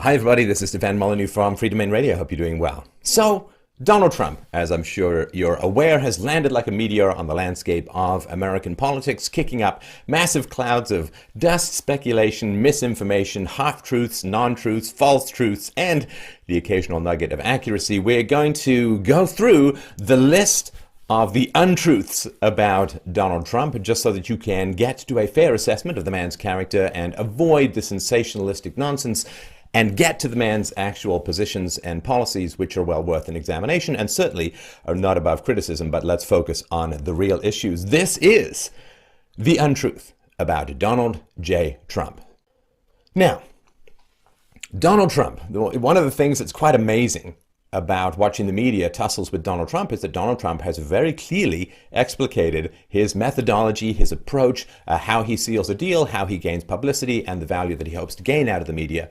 Hi everybody, this is Stefan Molyneux from Free Domain Radio. Hope you're doing well. So, Donald Trump, as I'm sure you're aware, has landed like a meteor on the landscape of American politics, kicking up massive clouds of dust, speculation, misinformation, half-truths, non-truths, false truths, and the occasional nugget of accuracy. We're going to go through the list of the untruths about Donald Trump, just so that you can get to a fair assessment of the man's character and avoid the sensationalistic nonsense and get to the man's actual positions and policies, which are well worth an examination and certainly are not above criticism. But let's focus on the real issues. This is the untruth about Donald J. Trump. Now, Donald Trump, one of the things that's quite amazing about watching the media tussles with Donald Trump is that Donald Trump has very clearly explicated his methodology, his approach, how he seals a deal, how he gains publicity, and the value that he hopes to gain out of the media.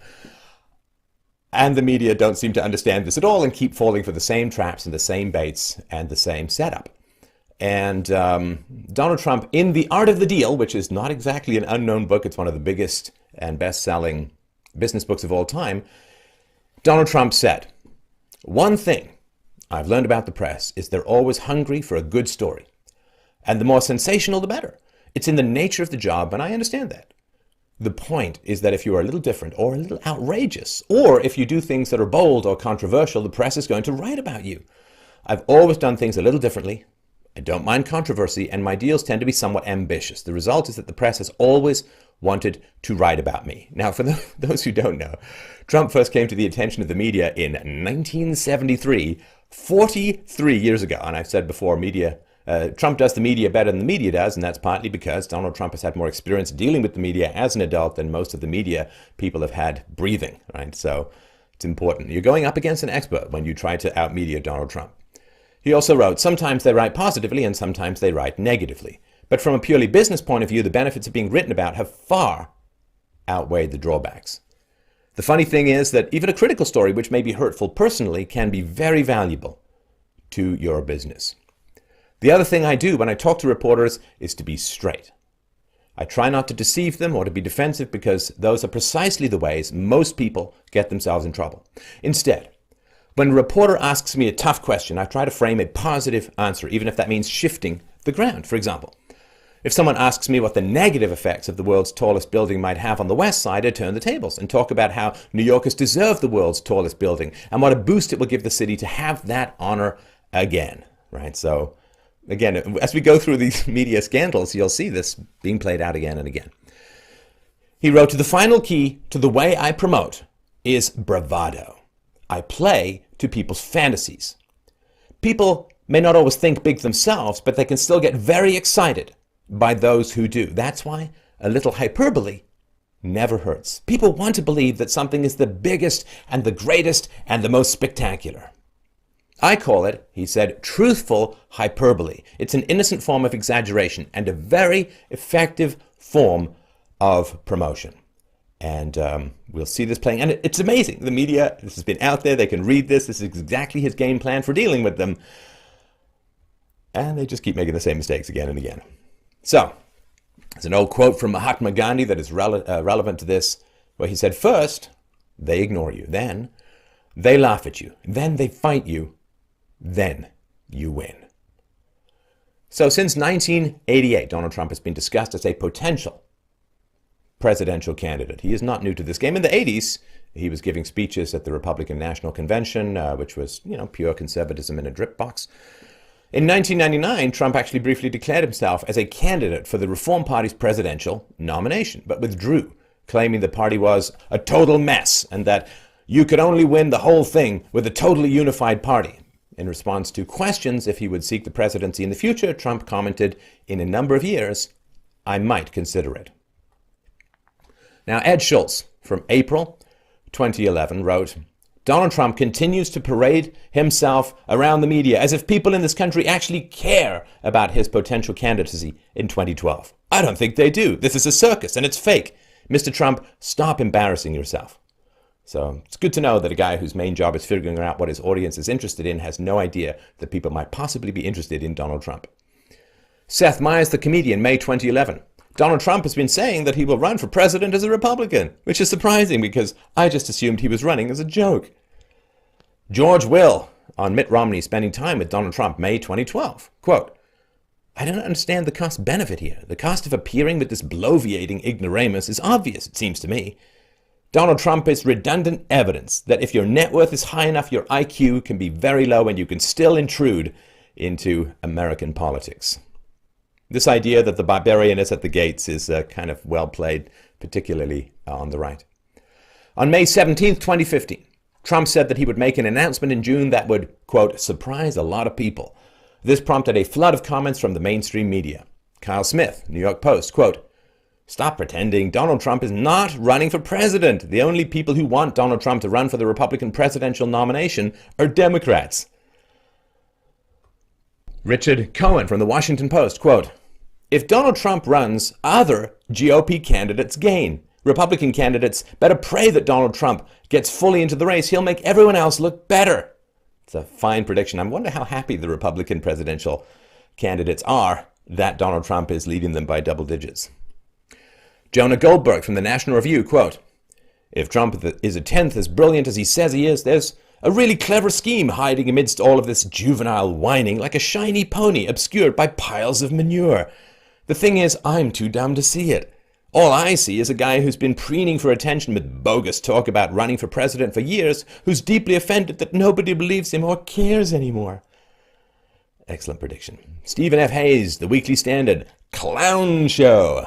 And the media don't seem to understand this at all and keep falling for the same traps and the same baits and the same setup. And Donald Trump, in The Art of the Deal, which is not exactly an unknown book, it's one of the biggest and best-selling business books of all time, Donald Trump said, "One thing I've learned about the press is they're always hungry for a good story. And the more sensational, the better. It's in the nature of the job, and I understand that. The point is that if you are a little different or a little outrageous, or if you do things that are bold or controversial, the press is going to write about you. I've always done things a little differently. I don't mind controversy, and my deals tend to be somewhat ambitious. The result is that the press has always wanted to write about me." Now, for those who don't know, Trump first came to the attention of the media in 1973, 43 years ago. And I've said before, Trump does the media better than the media does, and that's partly because Donald Trump has had more experience dealing with the media as an adult than most of the media people have had breathing, right? So it's important. You're going up against an expert when you try to out-media Donald Trump. He also wrote, "Sometimes they write positively and sometimes they write negatively. But from a purely business point of view, the benefits of being written about have far outweighed the drawbacks. The funny thing is that even a critical story, which may be hurtful personally, can be very valuable to your business. The other thing I do when I talk to reporters is to be straight. I try not to deceive them or to be defensive, because those are precisely the ways most people get themselves in trouble. Instead, when a reporter asks me a tough question, I try to frame a positive answer, even if that means shifting the ground. For example, if someone asks me what the negative effects of the world's tallest building might have on the West Side, I turn the tables and talk about how New Yorkers deserve the world's tallest building and what a boost it will give the city to have that honor again." Right? So, again, as we go through these media scandals, you'll see this being played out again and again. He wrote, "The final key to the way I promote is bravado. I play to people's fantasies. People may not always think big themselves, but they can still get very excited by those who do. That's why a little hyperbole never hurts. People want to believe that something is the biggest and the greatest and the most spectacular. I call it," he said, "truthful hyperbole. It's an innocent form of exaggeration and a very effective form of promotion." And we'll see this playing. And it's amazing. The media, this has been out there. They can read this. This is exactly his game plan for dealing with them. And they just keep making the same mistakes again and again. So, there's an old quote from Mahatma Gandhi that is relevant to this, where he said, "First, they ignore you. Then, they laugh at you. Then they fight you. Then you win." So, since 1988, Donald Trump has been discussed as a potential presidential candidate. He is not new to this game. In the 80s, he was giving speeches at the Republican National Convention, which was, pure conservatism in a drip box. In 1999, Trump actually briefly declared himself as a candidate for the Reform Party's presidential nomination, but withdrew, claiming the party was a total mess and that you could only win the whole thing with a totally unified party. In response to questions if he would seek the presidency in the future, Trump commented, "In a number of years, I might consider it." Now, Ed Schultz from April 2011 wrote, "Donald Trump continues to parade himself around the media as if people in this country actually care about his potential candidacy in 2012. I don't think they do. This is a circus and it's fake. Mr. Trump, stop embarrassing yourself." So it's good to know that a guy whose main job is figuring out what his audience is interested in has no idea that people might possibly be interested in Donald Trump. Seth Meyers, the comedian, May 2011. Donald Trump has been saying that he will run for president as a Republican, which is surprising because I just assumed he was running as a joke. George Will on Mitt Romney spending time with Donald Trump, May 2012. Quote, I don't understand the cost benefit here. The cost of appearing with this bloviating ignoramus is obvious, it seems to me. Donald Trump is redundant evidence that if your net worth is high enough, your IQ can be very low and you can still intrude into American politics. This idea that the barbarian is at the gates is kind of well played, particularly on the right. On May 17th, 2015, Trump said that he would make an announcement in June that would, quote, surprise a lot of people. This prompted a flood of comments from the mainstream media. Kyle Smith, New York Post, quote, stop pretending. Donald Trump is not running for president. The only people who want Donald Trump to run for the Republican presidential nomination are Democrats. Richard Cohen from the Washington Post, quote, if Donald Trump runs, other GOP candidates gain. Republican candidates better pray that Donald Trump gets fully into the race. He'll make everyone else look better. It's a fine prediction. I wonder how happy the Republican presidential candidates are that Donald Trump is leading them by double digits. Jonah Goldberg from the National Review, quote, if Trump is a tenth as brilliant as he says he is, there's a really clever scheme hiding amidst all of this juvenile whining like a shiny pony obscured by piles of manure. The thing is, I'm too dumb to see it. All I see is a guy who's been preening for attention with bogus talk about running for president for years, who's deeply offended that nobody believes him or cares anymore. Excellent prediction. Stephen F. Hayes, The Weekly Standard, clown show.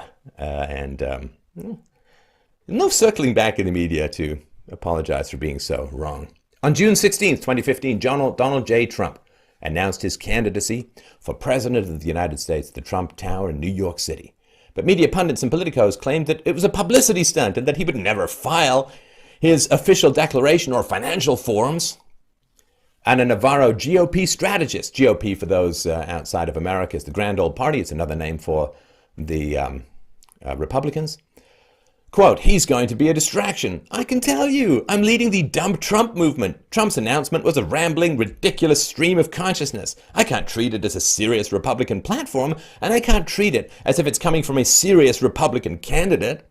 No circling back in the media to apologize for being so wrong. On June 16th, 2015, Donald J. Trump announced his candidacy for president of the United States at the Trump Tower in New York City. But media pundits and politicos claimed that it was a publicity stunt and that he would never file his official declaration or financial forms. And a Navarro GOP strategist, GOP for those outside of America is the Grand Old Party, it's another name for the Republicans. Quote, he's going to be a distraction. I can tell you, I'm leading the Dump Trump movement. Trump's announcement was a rambling, ridiculous stream of consciousness. I can't treat it as a serious Republican platform, and I can't treat it as if it's coming from a serious Republican candidate.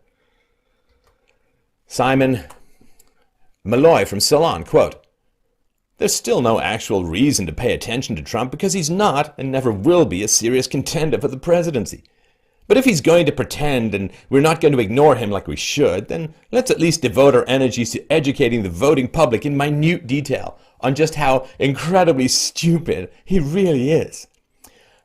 Simon Malloy from Salon, quote, there's still no actual reason to pay attention to Trump because he's not and never will be a serious contender for the presidency. But if he's going to pretend and we're not going to ignore him like we should, then let's at least devote our energies to educating the voting public in minute detail on just how incredibly stupid he really is.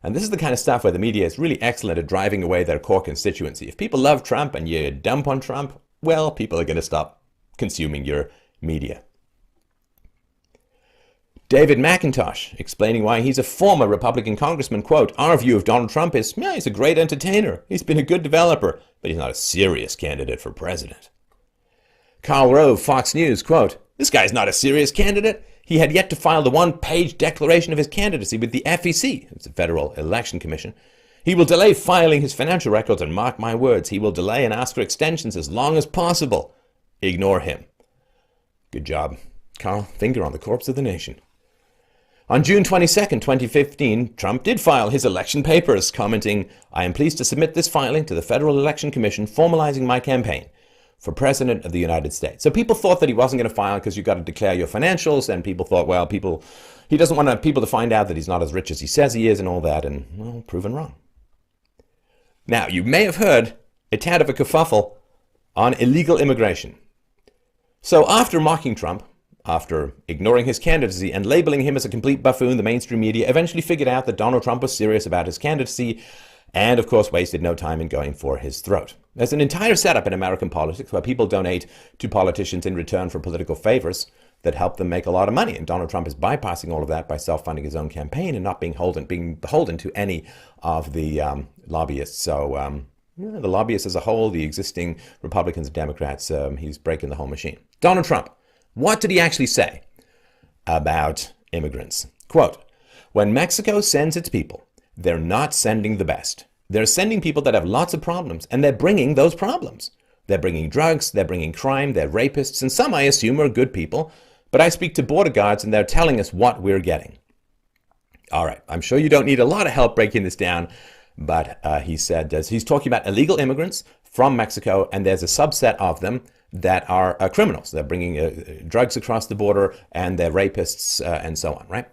And this is the kind of stuff where the media is really excellent at driving away their core constituency. If people love Trump and you dump on Trump, well, people are going to stop consuming your media. David McIntosh, explaining why he's a former Republican congressman, quote, our view of Donald Trump is, yeah, he's a great entertainer. He's been a good developer, but he's not a serious candidate for president. Karl Rove, Fox News, quote, this guy's not a serious candidate. He had yet to file the one-page declaration of his candidacy with the FEC, it's the Federal Election Commission. He will delay filing his financial records, and mark my words, he will delay and ask for extensions as long as possible. Ignore him. Good job, Carl. Finger on the corpse of the nation. On June 22nd, 2015, Trump did file his election papers, commenting, I am pleased to submit this filing to the Federal Election Commission, formalizing my campaign for President of the United States. So people thought that he wasn't going to file because you've got to declare your financials, and people thought, well, he doesn't want people to find out that he's not as rich as he says he is and all that, and, well, proven wrong. Now, you may have heard a tad of a kerfuffle on illegal immigration. So after mocking Trump, after ignoring his candidacy and labeling him as a complete buffoon, the mainstream media eventually figured out that Donald Trump was serious about his candidacy and, of course, wasted no time in going for his throat. There's an entire setup in American politics where people donate to politicians in return for political favors that help them make a lot of money. And Donald Trump is bypassing all of that by self-funding his own campaign and not being beholden to any of the lobbyists. So the lobbyists as a whole, the existing Republicans and Democrats, he's breaking the whole machine. Donald Trump. What did he actually say about immigrants? Quote, when Mexico sends its people, they're not sending the best. They're sending people that have lots of problems, and they're bringing those problems. They're bringing drugs, they're bringing crime, they're rapists, and some I assume are good people, but I speak to border guards and they're telling us what we're getting. All right, I'm sure you don't need a lot of help breaking this down. but he said he's talking about illegal immigrants from Mexico, and there's a subset of them that are criminals. They're bringing drugs across the border, and they're rapists and so on, right?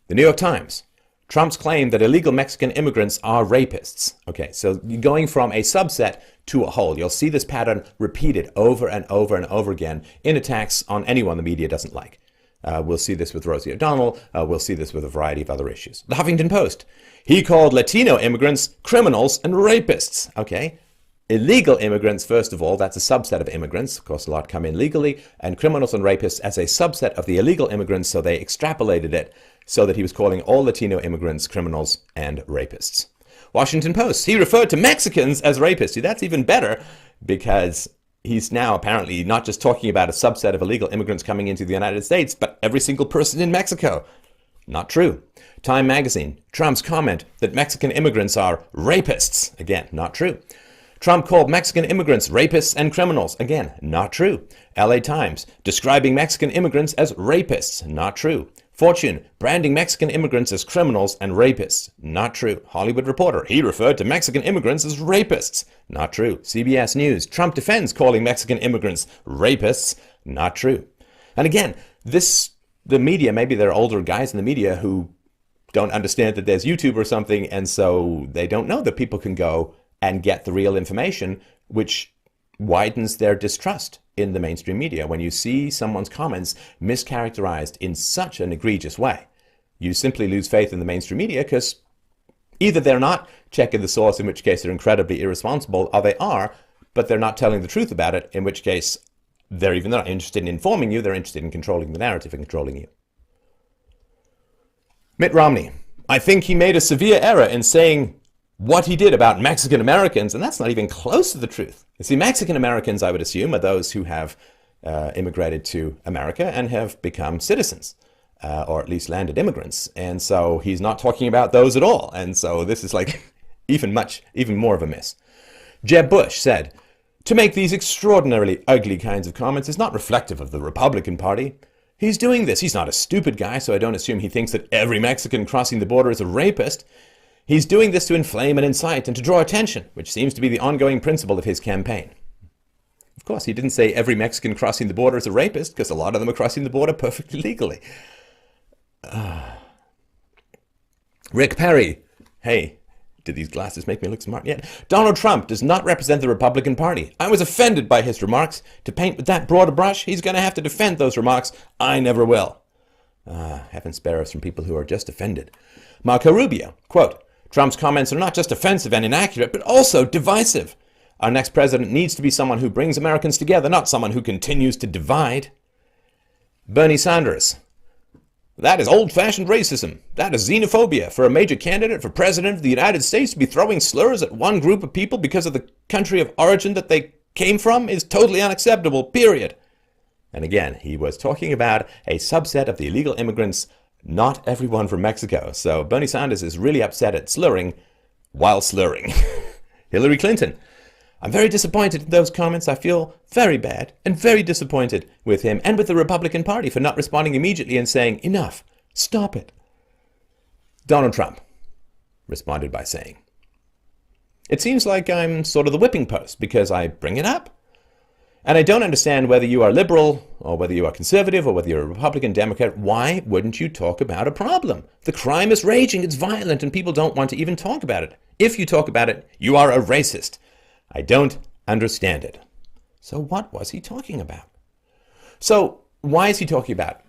The New York Times. Trump's claim that illegal Mexican immigrants are rapists. Okay, so you're going from a subset to a whole. You'll see this pattern repeated over and over and over again in attacks on anyone the media doesn't like. We'll see this with Rosie O'Donnell. We'll see this with a variety of other issues. The Huffington Post. He called Latino immigrants criminals and rapists. Okay, illegal immigrants, first of all, that's a subset of immigrants. Of course, a lot come in legally, and criminals and rapists as a subset of the illegal immigrants, so they extrapolated it so that he was calling all Latino immigrants criminals and rapists. Washington Post, he referred to Mexicans as rapists. See, that's even better because he's now apparently not just talking about a subset of illegal immigrants coming into the United States, but every single person in Mexico. Not true. Time magazine, Trump's comment that Mexican immigrants are rapists. Again, not true. Trump called Mexican immigrants rapists and criminals. Again, not true. LA Times, describing Mexican immigrants as rapists. Not true. Fortune, branding Mexican immigrants as criminals and rapists. Not true. Hollywood Reporter, he referred to Mexican immigrants as rapists. Not true. CBS News, Trump defends calling Mexican immigrants rapists. Not true. And again, the media, maybe there are older guys in the media who don't understand that there's YouTube or something, and so they don't know that people can go and get the real information, which widens their distrust in the mainstream media. When you see someone's comments mischaracterized in such an egregious way, you simply lose faith in the mainstream media because either they're not checking the source, in which case they're incredibly irresponsible, or they are, but they're not telling the truth about it, in which case they're not interested in informing you, they're interested in controlling the narrative and controlling you. Mitt Romney, I think he made a severe error in saying what he did about Mexican Americans, and that's not even close to the truth. You see, Mexican Americans, I would assume, are those who have immigrated to America and have become citizens, or at least landed immigrants. And so he's not talking about those at all. And so this is like even more of a miss. Jeb Bush said, to make these extraordinarily ugly kinds of comments is not reflective of the Republican Party. He's doing this. He's not a stupid guy, so I don't assume he thinks that every Mexican crossing the border is a rapist. He's doing this to inflame and incite and to draw attention, which seems to be the ongoing principle of his campaign. Of course, he didn't say every Mexican crossing the border is a rapist, because a lot of them are crossing the border perfectly legally. Rick Perry. Hey, did these glasses make me look smart yet? Donald Trump does not represent the Republican Party. I was offended by his remarks. To paint with that broad a brush, he's going to have to defend those remarks. I never will. Heaven spare us from people who are just offended. Marco Rubio, quote, Trump's comments are not just offensive and inaccurate, but also divisive. Our next president needs to be someone who brings Americans together, not someone who continues to divide. Bernie Sanders. That is old-fashioned racism. That is xenophobia for a major candidate for president of the United States to be throwing slurs at one group of people because of the country of origin that they came from is totally unacceptable, period. And again, he was talking about a subset of the illegal immigrants, not everyone from Mexico. So Bernie Sanders is really upset at slurring while slurring. Hillary Clinton. I'm very disappointed in those comments. I feel very bad and very disappointed with him and with the Republican Party for not responding immediately and saying, enough, stop it. Donald Trump responded by saying, it seems like I'm sort of the whipping post because I bring it up. And I don't understand whether you are liberal or whether you are conservative or whether you're a Republican, Democrat. Why wouldn't you talk about a problem? The crime is raging, it's violent, and people don't want to even talk about it. If you talk about it, you are a racist. I don't understand it. So what was he talking about? So why is he talking about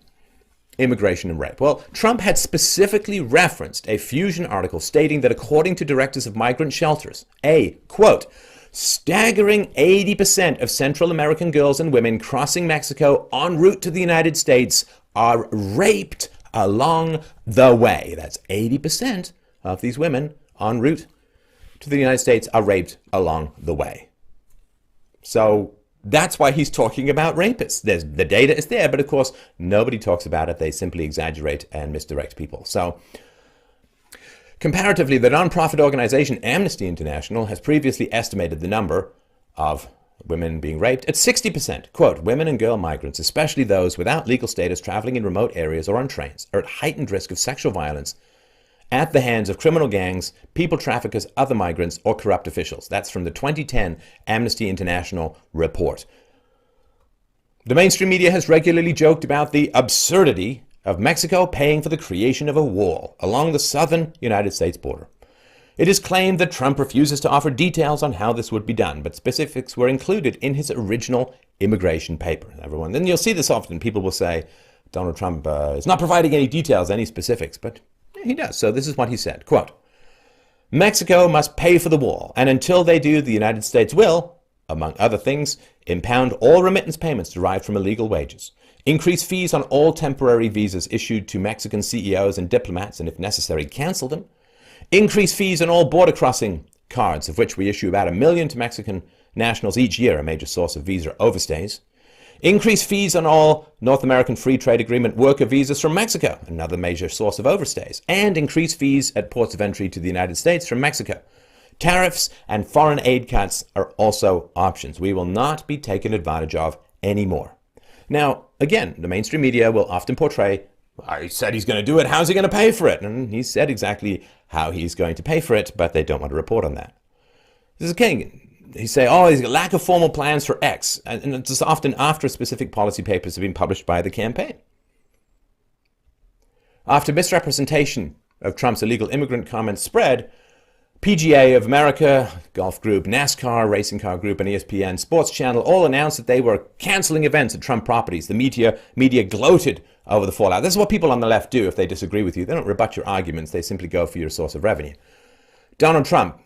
immigration and rape? Well, Trump had specifically referenced a Fusion article stating that according to directors of migrant shelters, a, quote, staggering 80% of Central American girls and women crossing Mexico en route to the United States are raped along the way. That's 80% of these women en route to the United States are raped along the way. So that's why he's talking about rapists. The data is there, but of course, nobody talks about it. They simply exaggerate and misdirect people. So comparatively, the nonprofit organization Amnesty International has previously estimated the number of women being raped at 60%. Quote, women and girl migrants, especially those without legal status traveling in remote areas or on trains, are at heightened risk of sexual violence at the hands of criminal gangs, people traffickers, other migrants, or corrupt officials. That's from the 2010 Amnesty International report. The mainstream media has regularly joked about the absurdity of Mexico paying for the creation of a wall along the southern United States border. It is claimed that Trump refuses to offer details on how this would be done, but specifics were included in his original immigration paper. Then you'll see this often. People will say, Donald Trump is not providing any details, any specifics, but he does. So this is what he said, quote, Mexico must pay for the wall, and until they do, the United States will, among other things, impound all remittance payments derived from illegal wages, increase fees on all temporary visas issued to Mexican CEOs and diplomats, and if necessary, cancel them, increase fees on all border crossing cards, of which we issue about 1 million to Mexican nationals each year, a major source of visa overstays, increase fees on all North American Free Trade Agreement worker visas from Mexico, another major source of overstays, and increase fees at ports of entry to the United States from Mexico. Tariffs and foreign aid cuts are also options. We will not be taken advantage of anymore. Now, again, the mainstream media will often portray, he said he's going to do it, how's he going to pay for it? And he said exactly how he's going to pay for it, but they don't want to report on that. This is king. He say, he's got lack of formal plans for X, and it's often after specific policy papers have been published by the campaign. After misrepresentation of Trump's illegal immigrant comments spread, PGA of America, golf group, NASCAR, racing car group, and ESPN Sports Channel all announced that they were canceling events at Trump properties. The media gloated over the fallout. This is what people on the left do if they disagree with you. They don't rebut your arguments. They simply go for your source of revenue. Donald Trump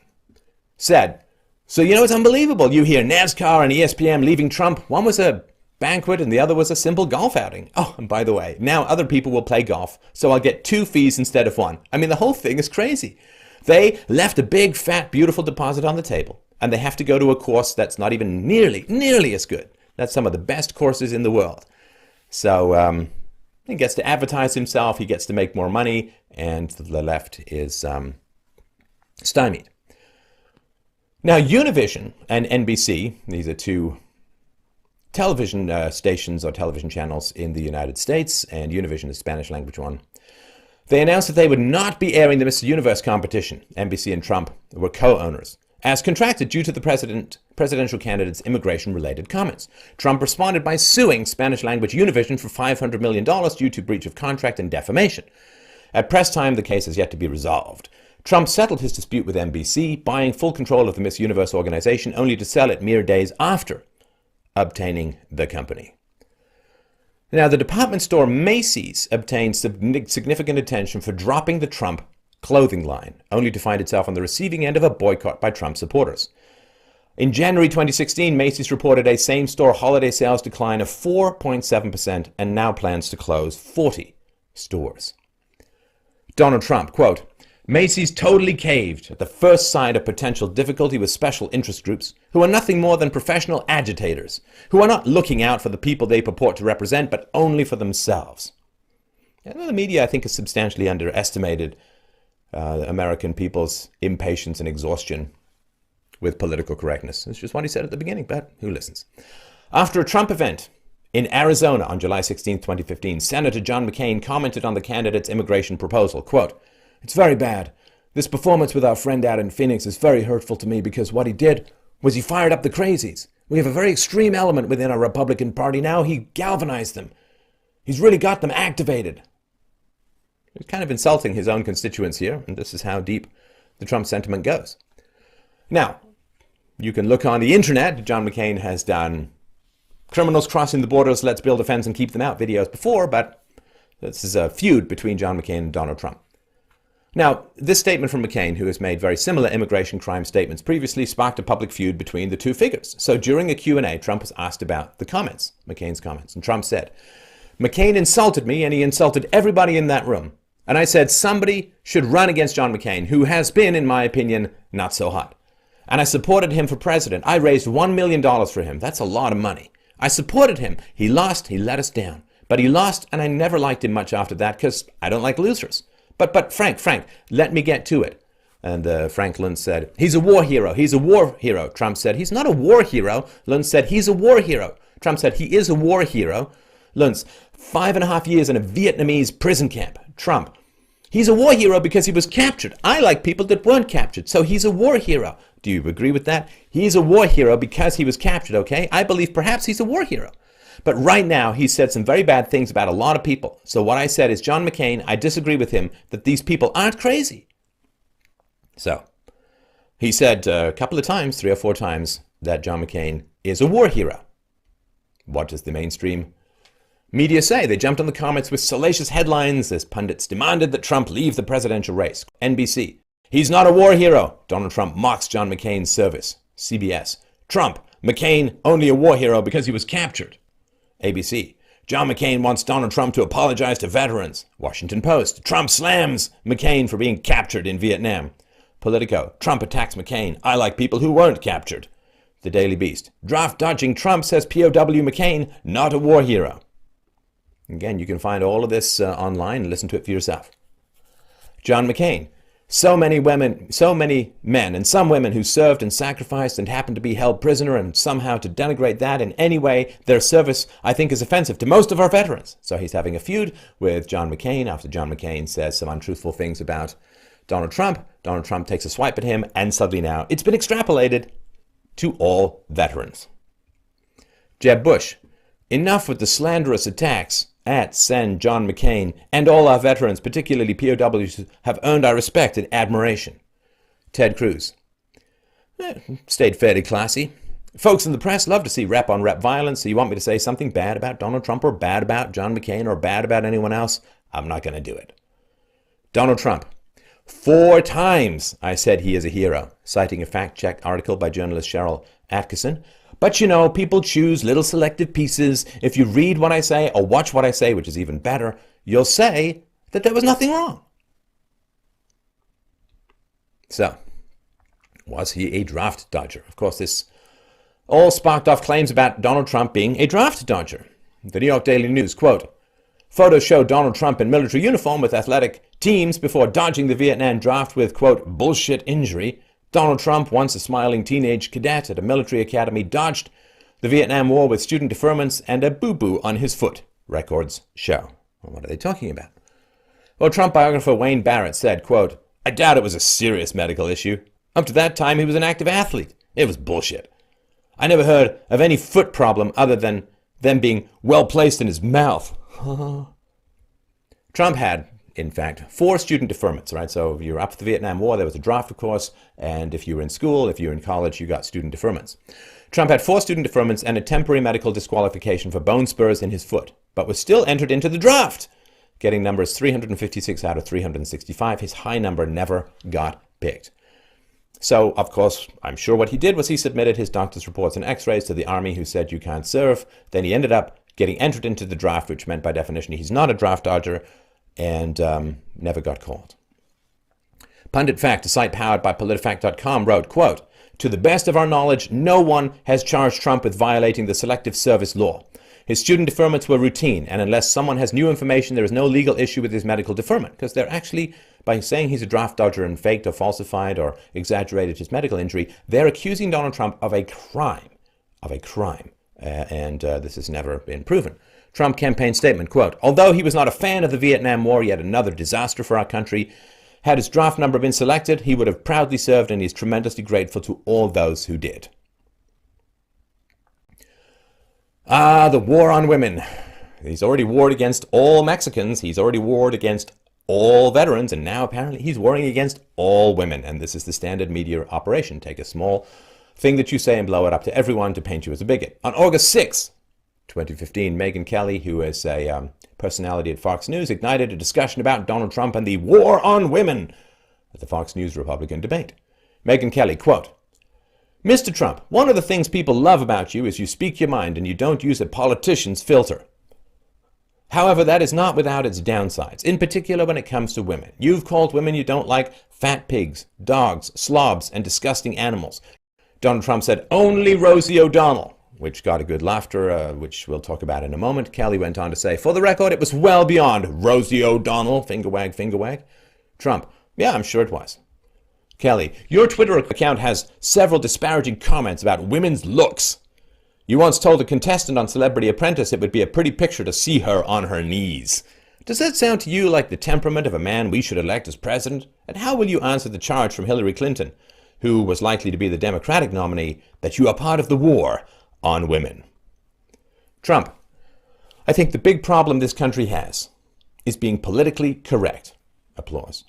said, so it's unbelievable. You hear NASCAR and ESPN leaving Trump. One was a banquet and the other was a simple golf outing. Oh, and by the way, now other people will play golf, so I'll get 2 fees instead of 1. I mean, the whole thing is crazy. They left a big, fat, beautiful deposit on the table, and they have to go to a course that's not even nearly as good. That's some of the best courses in the world. So he gets to advertise himself, he gets to make more money, and the left is stymied. Now, Univision and NBC, these are 2 television stations or television channels in the United States, and Univision is the Spanish language one. They announced that they would not be airing the Mr. Universe competition. NBC and Trump were co-owners, as contracted due to the presidential candidate's immigration-related comments. Trump responded by suing Spanish-language Univision for $500 million due to breach of contract and defamation. At press time, the case has yet to be resolved. Trump settled his dispute with NBC, buying full control of the Miss Universe organization, only to sell it mere days after obtaining the company. Now, the department store Macy's obtained significant attention for dropping the Trump clothing line, only to find itself on the receiving end of a boycott by Trump supporters. In January 2016, Macy's reported a same-store holiday sales decline of 4.7% and now plans to close 40 stores. Donald Trump, quote, Macy's totally caved at the first sign of potential difficulty with special interest groups who are nothing more than professional agitators, who are not looking out for the people they purport to represent, but only for themselves. And the media, I think, has substantially underestimated American people's impatience and exhaustion with political correctness. It's just what he said at the beginning, but who listens? After a Trump event in Arizona on July 16, 2015, Senator John McCain commented on the candidate's immigration proposal, quote, it's very bad. This performance with our friend out in Phoenix is very hurtful to me because what he did was he fired up the crazies. We have a very extreme element within our Republican Party now. He galvanized them. He's really got them activated. He's kind of insulting his own constituents here, and this is how deep the Trump sentiment goes. Now, you can look on the internet. John McCain has done criminals crossing the borders, let's build a fence and keep them out videos before, but this is a feud between John McCain and Donald Trump. Now, this statement from McCain, who has made very similar immigration crime statements previously, sparked a public feud between the 2 figures. So during a Q&A, Trump was asked about the comments, McCain's comments, and Trump said, McCain insulted me and he insulted everybody in that room. And I said somebody should run against John McCain, who has been, in my opinion, not so hot. And I supported him for president. I raised $1 million for him. That's a lot of money. I supported him. He lost. He let us down. But he lost, and I never liked him much after that because I don't like losers. But Frank, let me get to it. And Frank Luntz said, he's a war hero. He's a war hero. Trump said, he's not a war hero. Luntz said, he's a war hero. Trump said, he is a war hero. Luntz, 5.5 years in a Vietnamese prison camp. Trump, He's a war hero because he was captured. I like people that weren't captured, so he's a war hero. Do you agree with that? He's a war hero because he was captured, okay? I believe perhaps he's a war hero. But right now, he said some very bad things about a lot of people. So what I said is, John McCain, I disagree with him that these people aren't crazy. So he said a couple of times, 3 or 4 times, that John McCain is a war hero. What does the mainstream media say? They jumped on the comments with salacious headlines as pundits demanded that Trump leave the presidential race. NBC, he's not a war hero. Donald Trump mocks John McCain's service. CBS, Trump, McCain only a war hero because he was captured. ABC, John McCain wants Donald Trump to apologize to veterans. Washington Post, Trump slams McCain for being captured in Vietnam. Politico, Trump attacks McCain. I like people who weren't captured. The Daily Beast, draft dodging Trump says POW McCain not a war hero. Again, you can find all of this online and listen to it for yourself. John McCain, so many men and some women who served and sacrificed and happened to be held prisoner, and somehow to denigrate that in any way, their service, I think, is offensive to most of our veterans. So he's having a feud with John McCain after John McCain says some untruthful things about Donald Trump. Donald Trump takes a swipe at him, and suddenly now it's been extrapolated to all veterans. Jeb Bush, enough with the slanderous attacks at Sen John McCain and all our veterans, particularly POWs, have earned our respect and admiration. Ted Cruz, stayed fairly classy. Folks in the press love to see rep-on-rep violence, so you want me to say something bad about Donald Trump or bad about John McCain or bad about anyone else? I'm not going to do it. Donald Trump, 4 times I said he is a hero, citing a fact-check article by journalist Cheryl Atkinson. But you know, people choose little selective pieces. If you read what I say or watch what I say, which is even better, you'll say that there was nothing wrong. So, was he a draft dodger? Of course, this all sparked off claims about Donald Trump being a draft dodger. The New York Daily News, quote, photos show Donald Trump in military uniform with athletic teams before dodging the Vietnam draft with, quote, bullshit injury. Donald Trump, once a smiling teenage cadet at a military academy, dodged the Vietnam War with student deferments and a boo-boo on his foot, records show. Well, what are they talking about? Well, Trump biographer Wayne Barrett said, quote, I doubt it was a serious medical issue. Up to that time, he was an active athlete. It was bullshit. I never heard of any foot problem other than them being well placed in his mouth. Trump had, in fact, 4 student deferments, right? So if you were up for the Vietnam War, there was a draft, of course, and if you were in school, if you were in college, you got student deferments. Trump had 4 student deferments and a temporary medical disqualification for bone spurs in his foot, but was still entered into the draft, getting numbers 356 out of 365. His high number never got picked. So, of course, I'm sure what he did was he submitted his doctor's reports and x-rays to the Army, who said you can't serve. Then he ended up getting entered into the draft, which meant by definition he's not a draft dodger, and never got called. Pundit Fact, a site powered by PolitiFact.com, wrote, quote, to the best of our knowledge, no one has charged Trump with violating the Selective Service Law. His student deferments were routine, and unless someone has new information, there is no legal issue with his medical deferment, because they're actually, by saying he's a draft dodger and faked or falsified or exaggerated his medical injury, they're accusing Donald Trump of a crime, and this has never been proven. Trump campaign statement, quote, although he was not a fan of the Vietnam War, yet another disaster for our country, had his draft number been selected, he would have proudly served, and he is tremendously grateful to all those who did. The war on women. He's already warred against all Mexicans. He's already warred against all veterans, and now apparently he's warring against all women. And this is the standard media operation. Take a small thing that you say and blow it up to everyone to paint you as a bigot. On August 6th, 2015, Megyn Kelly, who is a personality at Fox News, ignited a discussion about Donald Trump and the war on women at the Fox News Republican debate. Megyn Kelly, quote, Mr. Trump, one of the things people love about you is you speak your mind and you don't use a politician's filter. However, that is not without its downsides, in particular when it comes to women. You've called women you don't like fat pigs, dogs, slobs, and disgusting animals. Donald Trump said, only Rosie O'Donnell, which got a good laughter, which we'll talk about in a moment. Kelly went on to say, for the record, it was well beyond Rosie O'Donnell, finger wag, finger wag. Trump, yeah, I'm sure it was. Kelly, your Twitter account has several disparaging comments about women's looks. You once told a contestant on Celebrity Apprentice it would be a pretty picture to see her on her knees. Does that sound to you like the temperament of a man we should elect as president? And how will you answer the charge from Hillary Clinton, who was likely to be the Democratic nominee, that you are part of the war on women? Trump, I think the big problem this country has is being politically correct. Applause.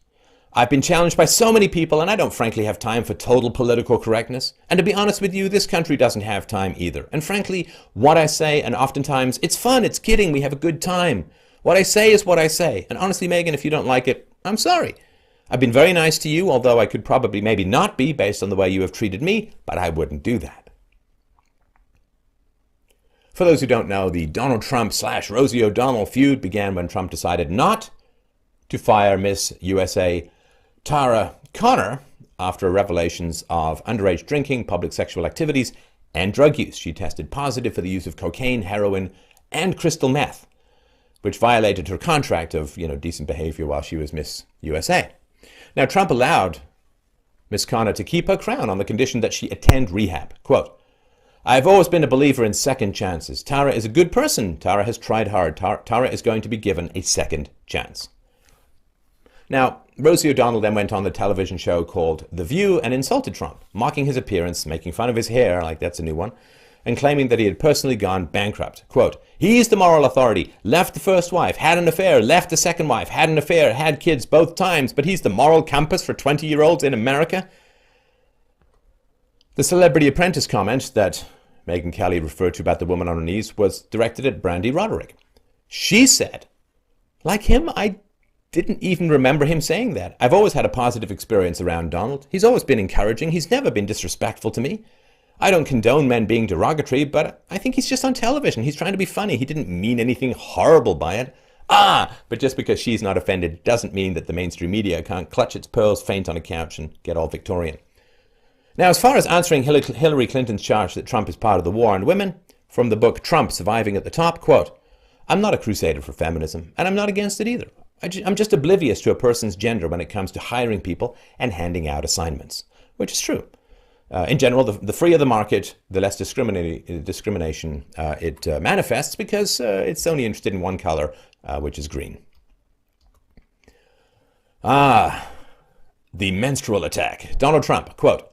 I've been challenged by so many people, and I don't frankly have time for total political correctness. And to be honest with you, this country doesn't have time either. And frankly, what I say, and oftentimes, it's fun, it's kidding, we have a good time. What I say is what I say. And honestly, Megyn, if you don't like it, I'm sorry. I've been very nice to you, although I could probably maybe not be based on the way you have treated me, but I wouldn't do that. For those who don't know, the Donald Trump / Rosie O'Donnell feud began when Trump decided not to fire Miss USA Tara Conner after revelations of underage drinking, public sexual activities, and drug use. She tested positive for the use of cocaine, heroin, and crystal meth, which violated her contract of, decent behavior while she was Miss USA. Now, Trump allowed Miss Conner to keep her crown on the condition that she attend rehab. Quote, I've always been a believer in second chances. Tara is a good person. Tara has tried hard. Tara is going to be given a second chance. Now, Rosie O'Donnell then went on the television show called The View and insulted Trump, mocking his appearance, making fun of his hair, like that's a new one, and claiming that he had personally gone bankrupt. Quote, he's the moral authority, left the first wife, had an affair, left the second wife, had an affair, had kids both times, but he's the moral compass for 20-year-olds in America. The Celebrity Apprentice comment that Megyn Kelly referred to about the woman on her knees was directed at Brandy Roderick. She said, like him, I didn't even remember him saying that. I've always had a positive experience around Donald. He's always been encouraging. He's never been disrespectful to me. I don't condone men being derogatory, but I think he's just on television. He's trying to be funny. He didn't mean anything horrible by it. But just because she's not offended doesn't mean that the mainstream media can't clutch its pearls, faint on a couch, and get all Victorian. Now, as far as answering Hillary Clinton's charge that Trump is part of the war on women, from the book Trump Surviving at the Top, quote, I'm not a crusader for feminism, and I'm not against it either. I'm just oblivious to a person's gender when it comes to hiring people and handing out assignments, which is true. In general, the freer the market, the less discrimination it manifests, because it's only interested in one color, which is green. The menstrual attack. Donald Trump, quote,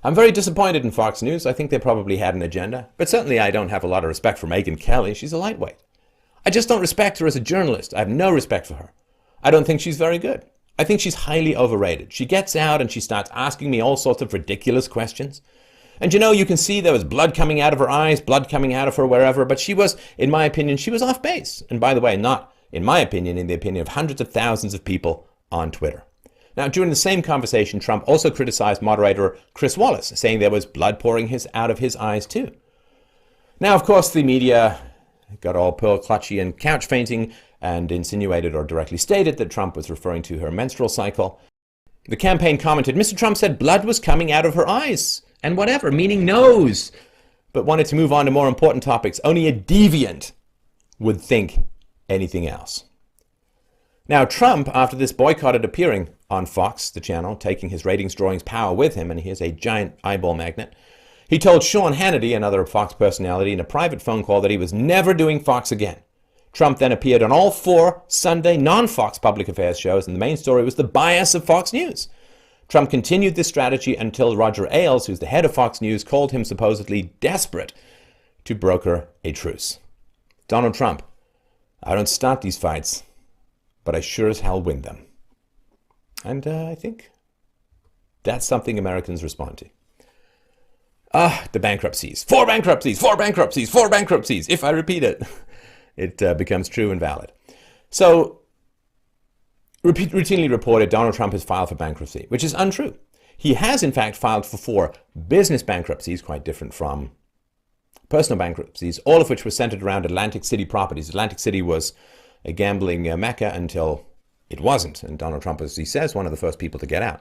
I'm very disappointed in Fox News. I think they probably had an agenda, but certainly I don't have a lot of respect for Megyn Kelly. She's a lightweight. I just don't respect her as a journalist. I have no respect for her. I don't think she's very good. I think she's highly overrated. She gets out and she starts asking me all sorts of ridiculous questions. And you can see there was blood coming out of her eyes, blood coming out of her wherever, but she was, in my opinion, she was off base. And by the way, not in my opinion, in the opinion of hundreds of thousands of people on Twitter. Now, during the same conversation, Trump also criticized moderator Chris Wallace, saying there was blood pouring out of his eyes too. Now, of course, the media got all pearl clutchy and couch fainting and insinuated or directly stated that Trump was referring to her menstrual cycle. The campaign commented, Mr. Trump said blood was coming out of her eyes and whatever, meaning nose, but wanted to move on to more important topics. Only a deviant would think anything else. Now, Trump, after this, boycotted appearing on Fox, the channel, taking his ratings drawings power with him, and he is a giant eyeball magnet. He told Sean Hannity, another Fox personality, in a private phone call that he was never doing Fox again. Trump then appeared on all 4 Sunday non-Fox public affairs shows, and the main story was the bias of Fox News. Trump continued this strategy until Roger Ailes, who's the head of Fox News, called him supposedly desperate to broker a truce. Donald Trump, I don't start these fights, but I sure as hell win them. And I think that's something Americans respond to. The bankruptcies. 4 bankruptcies, 4 bankruptcies, 4 bankruptcies. If I repeat it, it becomes true and valid. So, routinely reported, Donald Trump has filed for bankruptcy, which is untrue. He has, in fact, filed for 4 business bankruptcies, quite different from personal bankruptcies, all of which were centered around Atlantic City properties. Atlantic City was a gambling mecca until it wasn't. And Donald Trump, as he says, one of the first people to get out.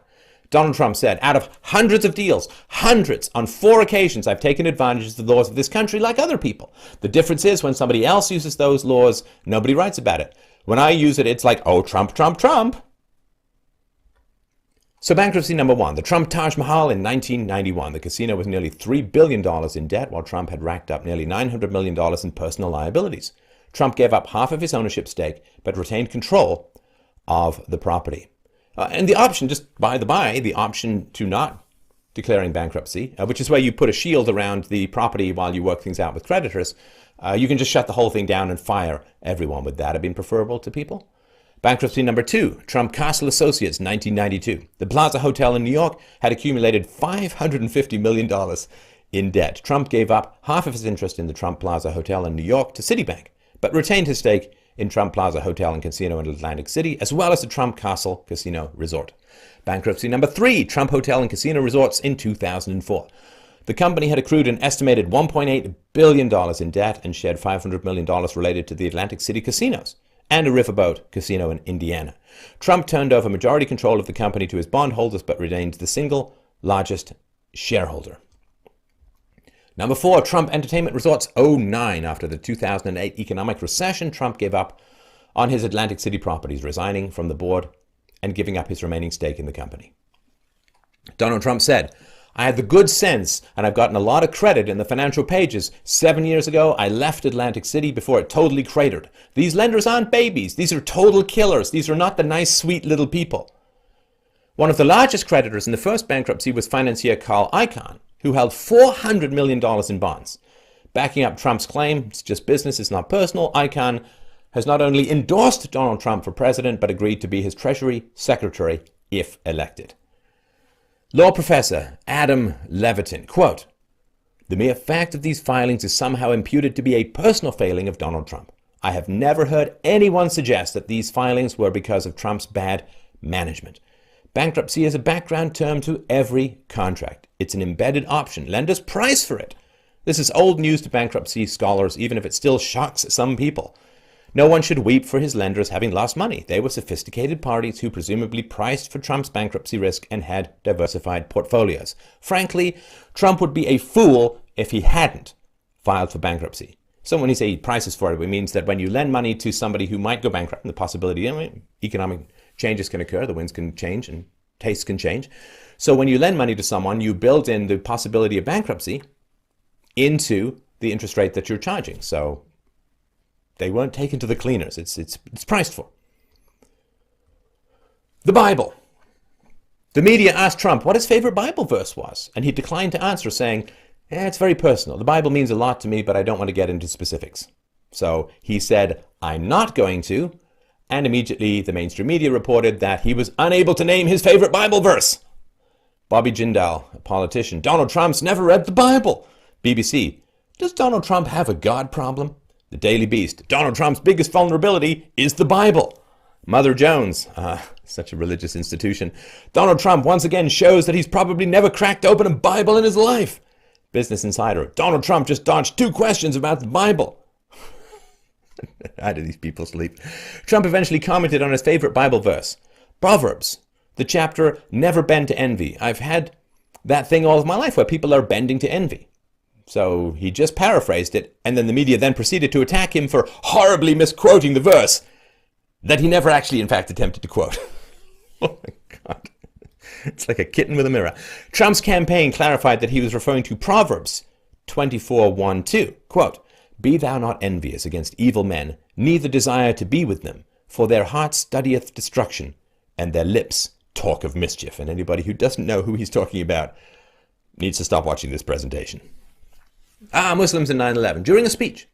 Donald Trump said, out of hundreds of deals, hundreds, on 4 occasions, I've taken advantage of the laws of this country like other people. The difference is when somebody else uses those laws, nobody writes about it. When I use it, it's like, oh, Trump, Trump, Trump. So bankruptcy number 1, the Trump Taj Mahal in 1991. The casino was nearly $3 billion in debt, while Trump had racked up nearly $900 million in personal liabilities. Trump gave up half of his ownership stake, but retained control of the property. And the option, just by the by, the option to not declaring bankruptcy, which is where you put a shield around the property while you work things out with creditors, you can just shut the whole thing down and fire everyone. Would that have been preferable to people? Bankruptcy number 2, Trump Castle Associates, 1992. The Plaza Hotel in New York had accumulated $550 million in debt. Trump gave up half of his interest in the Trump Plaza Hotel in New York to Citibank, but retained his stake in Trump Plaza Hotel and Casino in Atlantic City, as well as the Trump Castle Casino Resort. Bankruptcy number 3, Trump Hotel and Casino Resorts in 2004. The company had accrued an estimated $1.8 billion in debt and shared $500 million related to the Atlantic City casinos and a riverboat casino in Indiana. Trump turned over majority control of the company to his bondholders, but remained the single largest shareholder. Number 4, Trump Entertainment Resorts 09. After the 2008 economic recession, Trump gave up on his Atlantic City properties, resigning from the board and giving up his remaining stake in the company. Donald Trump said, "I had the good sense, and I've gotten a lot of credit in the financial pages. 7 years ago, I left Atlantic City before it totally cratered. These lenders aren't babies. These are total killers. These are not the nice, sweet little people." One of the largest creditors in the first bankruptcy was financier Carl Icahn, who held $400 million in bonds. Backing up Trump's claim, it's just business, it's not personal, Icahn has not only endorsed Donald Trump for president, but agreed to be his Treasury Secretary if elected. Law professor Adam Levitin, quote, "The mere fact of these filings is somehow imputed to be a personal failing of Donald Trump. I have never heard anyone suggest that these filings were because of Trump's bad management. Bankruptcy is a background term to every contract. It's an embedded option. Lenders price for it. This is old news to bankruptcy scholars, even if it still shocks some people. No one should weep for his lenders having lost money. They were sophisticated parties who presumably priced for Trump's bankruptcy risk and had diversified portfolios. Frankly, Trump would be a fool if he hadn't filed for bankruptcy." So when you say he prices for it, it means that when you lend money to somebody who might go bankrupt, and the possibility, economic changes can occur, the winds can change and tastes can change. So when you lend money to someone, you build in the possibility of bankruptcy into the interest rate that you're charging. So they weren't taken to the cleaners. It's priced for. The Bible. The media asked Trump what his favorite Bible verse was, and he declined to answer, saying, "It's very personal. The Bible means a lot to me, but I don't want to get into specifics." So he said, "I'm not going to," and immediately the mainstream media reported that he was unable to name his favorite Bible verse. Bobby Jindal, a politician, "Donald Trump's never read the Bible." BBC, "Does Donald Trump have a God problem?" The Daily Beast, "Donald Trump's biggest vulnerability is the Bible." Mother Jones, such a religious institution, "Donald Trump once again shows that he's probably never cracked open a Bible in his life." Business Insider, "Donald Trump just dodged 2 questions about the Bible." How do these people sleep? Trump eventually commented on his favorite Bible verse, Proverbs, the chapter, "Never bend to envy." I've had that thing all of my life where people are bending to envy. So he just paraphrased it, and then the media then proceeded to attack him for horribly misquoting the verse that he never actually, in fact, attempted to quote. Oh my God. It's like a kitten with a mirror. Trump's campaign clarified that he was referring to Proverbs 24:1-2. Quote, "Be thou not envious against evil men, neither desire to be with them, for their heart studieth destruction, and their lips talk of mischief." And anybody who doesn't know who he's talking about needs to stop watching this presentation. Muslims in 9/11. During a speech,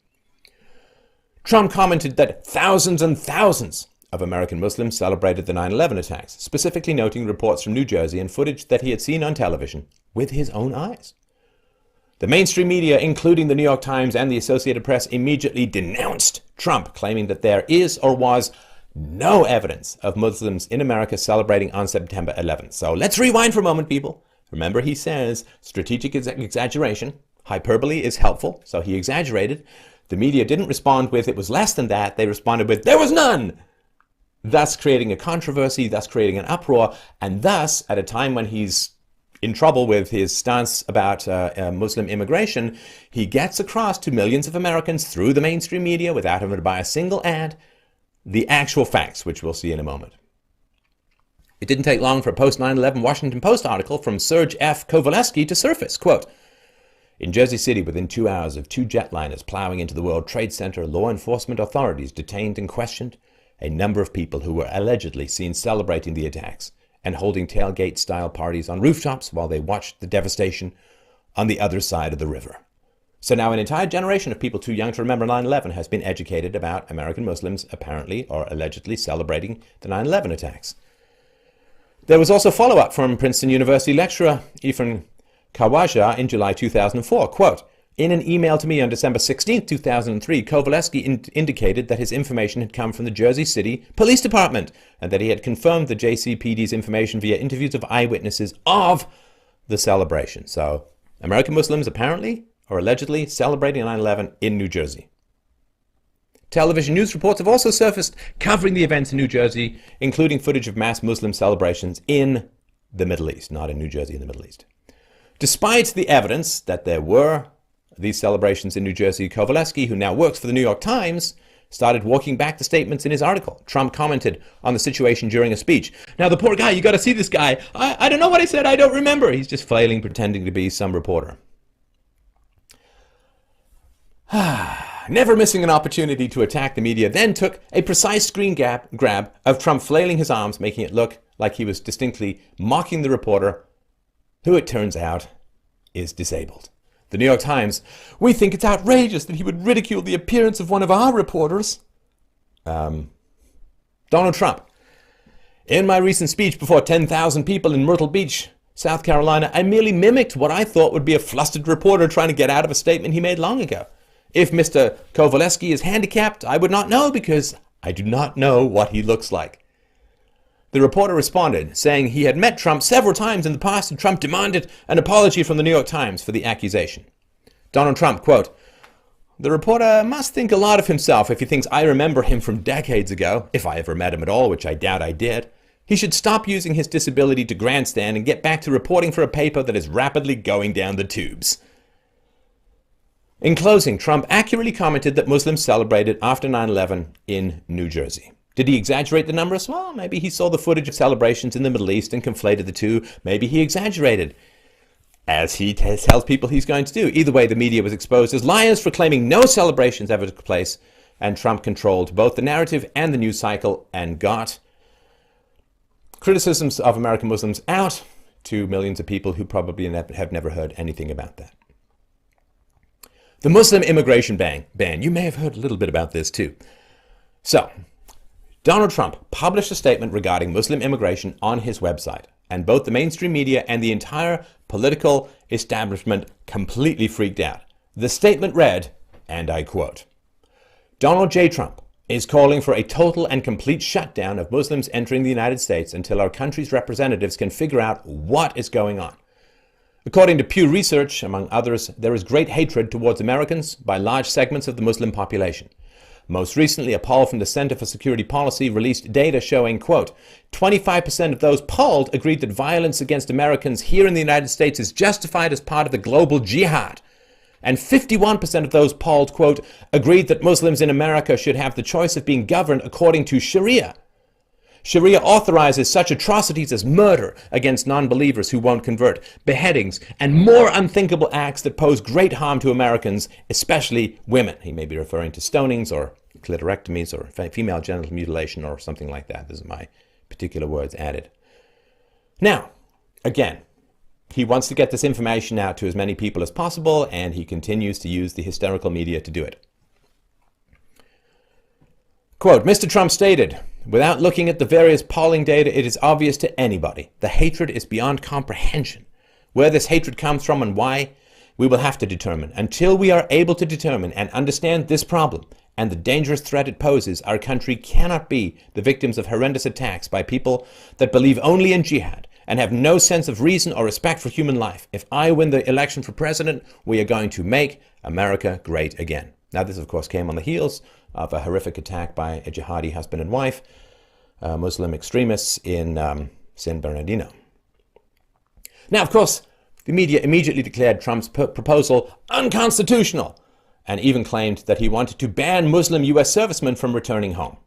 Trump commented that thousands and thousands of American Muslims celebrated the 9/11 attacks, specifically noting reports from New Jersey and footage that he had seen on television with his own eyes. The mainstream media, including the New York Times and the Associated Press, immediately denounced Trump, claiming that there is or was no evidence of Muslims in America celebrating on September 11th. So let's rewind for a moment, people. Remember, he says strategic exaggeration. Hyperbole is helpful, so he exaggerated. The media didn't respond with, "It was less than that." They responded with, "There was none," thus creating a controversy, thus creating an uproar, and thus, at a time when he's in trouble with his stance about Muslim immigration, he gets across to millions of Americans through the mainstream media, without having to buy a single ad, the actual facts, which we'll see in a moment. It didn't take long for a post-9/11 Washington Post article from Serge F. Kovaleski to surface. Quote, In Jersey City, within 2 hours of 2 jetliners plowing into the World Trade Center, law enforcement authorities detained and questioned a number of people who were allegedly seen celebrating the attacks and holding tailgate-style parties on rooftops while they watched the devastation on the other side of the river. So now an entire generation of people too young to remember 9/11 has been educated about American Muslims apparently or allegedly celebrating the 9/11 attacks. There was also follow-up from Princeton University lecturer Ifan Kawaja in July 2004. Quote, in an email to me on December 16, 2003, Kowaleski indicated that his information had come from the Jersey City Police Department and that he had confirmed the JCPD's information via interviews of eyewitnesses of the celebration. So American Muslims apparently or allegedly celebrating 9/11 in New Jersey. Television news reports have also surfaced covering the events in New Jersey, including footage of mass Muslim celebrations in the Middle East, not in New Jersey, in the Middle East. Despite the evidence that there were these celebrations in New Jersey, Kowaleski, who now works for the New York Times, started walking back the statements in his article. Trump commented on the situation during a speech. Now, the poor guy, you got to see this guy. I don't know what I said. I don't remember. He's just flailing, pretending to be some reporter. Never missing an opportunity to attack the media, then took a precise screen grab of Trump flailing his arms, making it look like he was distinctly mocking the reporter, who it turns out is disabled. The New York Times, we think it's outrageous that he would ridicule the appearance of one of our reporters. Donald Trump. In my recent speech before 10,000 people in Myrtle Beach, South Carolina, I merely mimicked what I thought would be a flustered reporter trying to get out of a statement he made long ago. If Mr. Kowaleski is handicapped, I would not know because I do not know what he looks like. The reporter responded, saying he had met Trump several times in the past and Trump demanded an apology from the New York Times for the accusation. Donald Trump, quote, the reporter must think a lot of himself if he thinks I remember him from decades ago, if I ever met him at all, which I doubt I did. He should stop using his disability to grandstand and get back to reporting for a paper that is rapidly going down the tubes. In closing, Trump accurately commented that Muslims celebrated after 9/11 in New Jersey. Did he exaggerate the numbers? Well, maybe he saw the footage of celebrations in the Middle East and conflated the two. Maybe he exaggerated, as he tells people he's going to do. Either way, the media was exposed as liars for claiming no celebrations ever took place, and Trump controlled both the narrative and the news cycle and got criticisms of American Muslims out to millions of people who probably have never heard anything about that. The Muslim immigration ban. You may have heard a little bit about this too. So, Donald Trump published a statement regarding Muslim immigration on his website, and both the mainstream media and the entire political establishment completely freaked out. The statement read, and I quote, Donald J. Trump is calling for a total and complete shutdown of Muslims entering the United States until our country's representatives can figure out what is going on. According to Pew Research, among others, there is great hatred towards Americans by large segments of the Muslim population. Most recently, a poll from the Center for Security Policy released data showing, quote, 25% of those polled agreed that violence against Americans here in the United States is justified as part of the global jihad. And 51% of those polled, quote, agreed that Muslims in America should have the choice of being governed according to Sharia. Sharia authorizes such atrocities as murder against non-believers who won't convert, beheadings, and more unthinkable acts that pose great harm to Americans, especially women. He may be referring to stonings or clitorectomies or female genital mutilation or something like that. This is my particular words added. Now, again, he wants to get this information out to as many people as possible, and he continues to use the hysterical media to do it. Quote, Mr. Trump stated, without looking at the various polling data, it is obvious to anybody. The hatred is beyond comprehension. Where this hatred comes from and why, we will have to determine. Until we are able to determine and understand this problem and the dangerous threat it poses, our country cannot be the victims of horrendous attacks by people that believe only in jihad and have no sense of reason or respect for human life. If I win the election for president, we are going to make America great again. Now, this, of course, came on the heels of a horrific attack by a jihadi husband and wife, Muslim extremists in San Bernardino. Now, of course, the media immediately declared Trump's proposal unconstitutional and even claimed that he wanted to ban Muslim U.S. servicemen from returning home.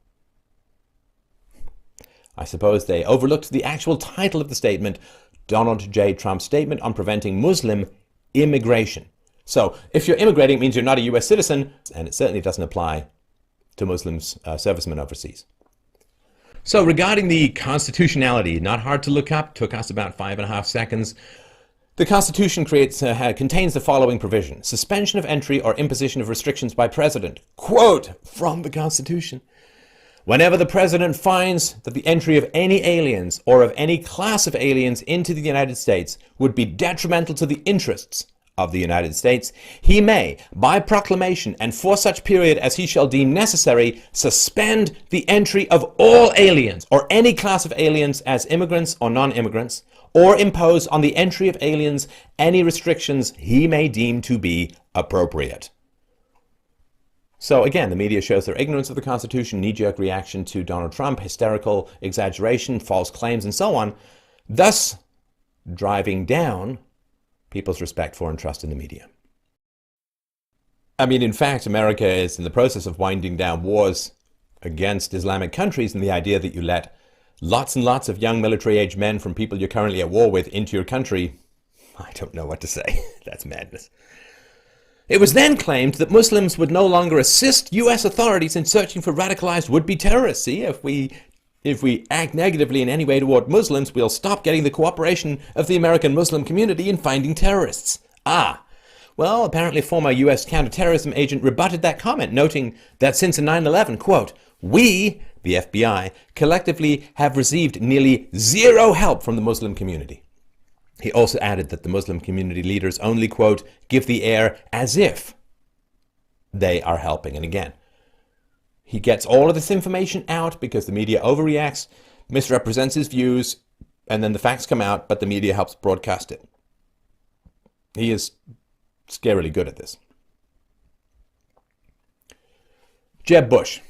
I suppose they overlooked the actual title of the statement, Donald J. Trump's Statement on Preventing Muslim Immigration. So if you're immigrating, it means you're not a US citizen, and it certainly doesn't apply to Muslims, servicemen overseas. So regarding the constitutionality, not hard to look up, took us about 5.5 seconds. The Constitution contains the following provision: suspension of entry or imposition of restrictions by President. Quote from the Constitution: whenever the President finds that the entry of any aliens or of any class of aliens into the United States would be detrimental to the interests of the United States, he may, by proclamation and for such period as he shall deem necessary, suspend the entry of all aliens or any class of aliens as immigrants or non-immigrants, or impose on the entry of aliens any restrictions he may deem to be appropriate. So again, the media shows their ignorance of the Constitution, knee-jerk reaction to Donald Trump, hysterical exaggeration, false claims, and so on, thus driving down people's respect for and trust in the media. I mean, in fact, America is in the process of winding down wars against Islamic countries, and the idea that you let lots and lots of young military-age men from people you're currently at war with into your country, I don't know what to say. That's madness. It was then claimed that Muslims would no longer assist U.S. authorities in searching for radicalized would-be terrorists. See, if we act negatively in any way toward Muslims, we'll stop getting the cooperation of the American Muslim community in finding terrorists. Well, apparently former U.S. counterterrorism agent rebutted that comment, noting that since 9/11, quote, we, the FBI, collectively have received nearly zero help from the Muslim community. He also added that the Muslim community leaders only, quote, give the air as if they are helping. And again, he gets all of this information out because the media overreacts, misrepresents his views, and then the facts come out, but the media helps broadcast it. He is scarily good at this. Jeb Bush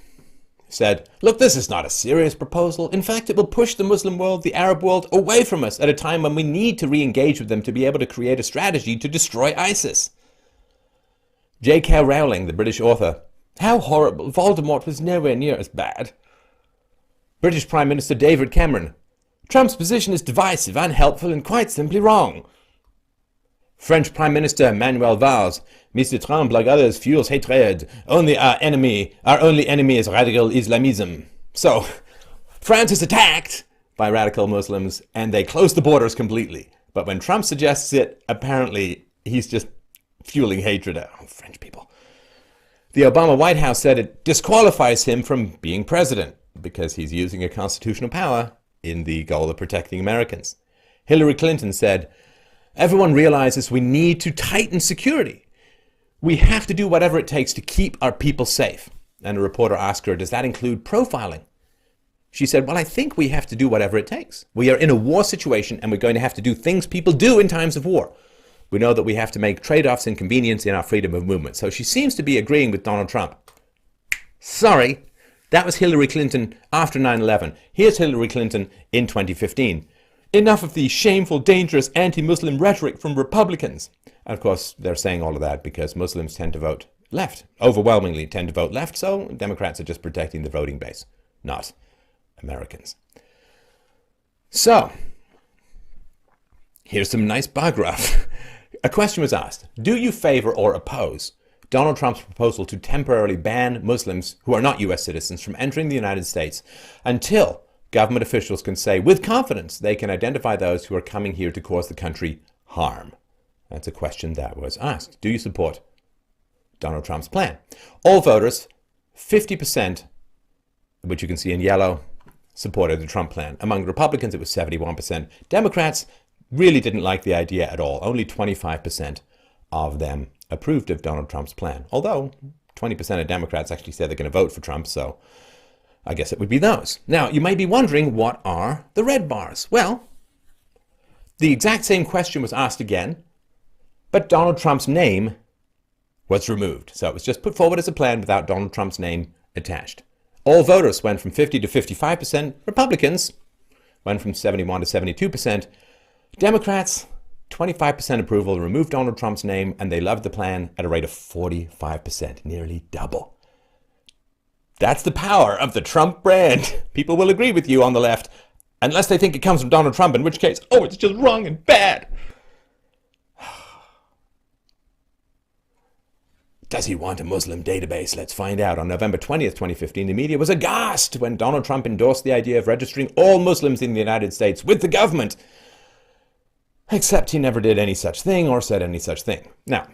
said, look, this is not a serious proposal. In fact, it will push the Muslim world, the Arab world, away from us at a time when we need to re-engage with them to be able to create a strategy to destroy ISIS. J.K. Rowling, the British author, how horrible. Voldemort was nowhere near as bad. British Prime Minister David Cameron, Trump's position is divisive, unhelpful, and quite simply wrong. French Prime Minister Manuel Valls, Mr. Trump, like others, fuels hatred. Our only enemy is radical Islamism. So, France is attacked by radical Muslims, and they close the borders completely. But when Trump suggests it, apparently he's just fueling hatred. Oh, French people. The Obama White House said it disqualifies him from being president because he's using a constitutional power in the goal of protecting Americans. Hillary Clinton said, everyone realizes we need to tighten security. We have to do whatever it takes to keep our people safe. And a reporter asked her, does that include profiling? She said, well, I think we have to do whatever it takes. We are in a war situation, and we're going to have to do things people do in times of war. We know that we have to make trade-offs and convenience in our freedom of movement. So she seems to be agreeing with Donald Trump. Sorry, that was Hillary Clinton after 9/11. Here's Hillary Clinton in 2015. Enough of the shameful, dangerous anti-Muslim rhetoric from Republicans. And of course, they're saying all of that because Muslims tend to vote left, overwhelmingly tend to vote left, so Democrats are just protecting the voting base, not Americans. So, here's some nice bar graph. A question was asked, do you favor or oppose Donald Trump's proposal to temporarily ban Muslims who are not U.S. citizens from entering the United States until government officials can say with confidence they can identify those who are coming here to cause the country harm? That's a question that was asked. Do you support Donald Trump's plan? All voters, 50%, which you can see in yellow, supported the Trump plan. Among Republicans, it was 71%. Democrats really didn't like the idea at all. Only 25% of them approved of Donald Trump's plan. Although 20% of Democrats actually said they're going to vote for Trump, so I guess it would be those. Now, you may be wondering, what are the red bars? Well, the exact same question was asked again, but Donald Trump's name was removed. So it was just put forward as a plan without Donald Trump's name attached. All voters went from 50 to 55%. Republicans went from 71 to 72%. Democrats, 25% approval, removed Donald Trump's name, and they loved the plan at a rate of 45%, nearly double. That's the power of the Trump brand. People will agree with you on the left, unless they think it comes from Donald Trump, in which case, oh, it's just wrong and bad. Does he want a Muslim database? Let's find out. On November 20th, 2015, the media was aghast when Donald Trump endorsed the idea of registering all Muslims in the United States with the government. Except he never did any such thing or said any such thing. Now,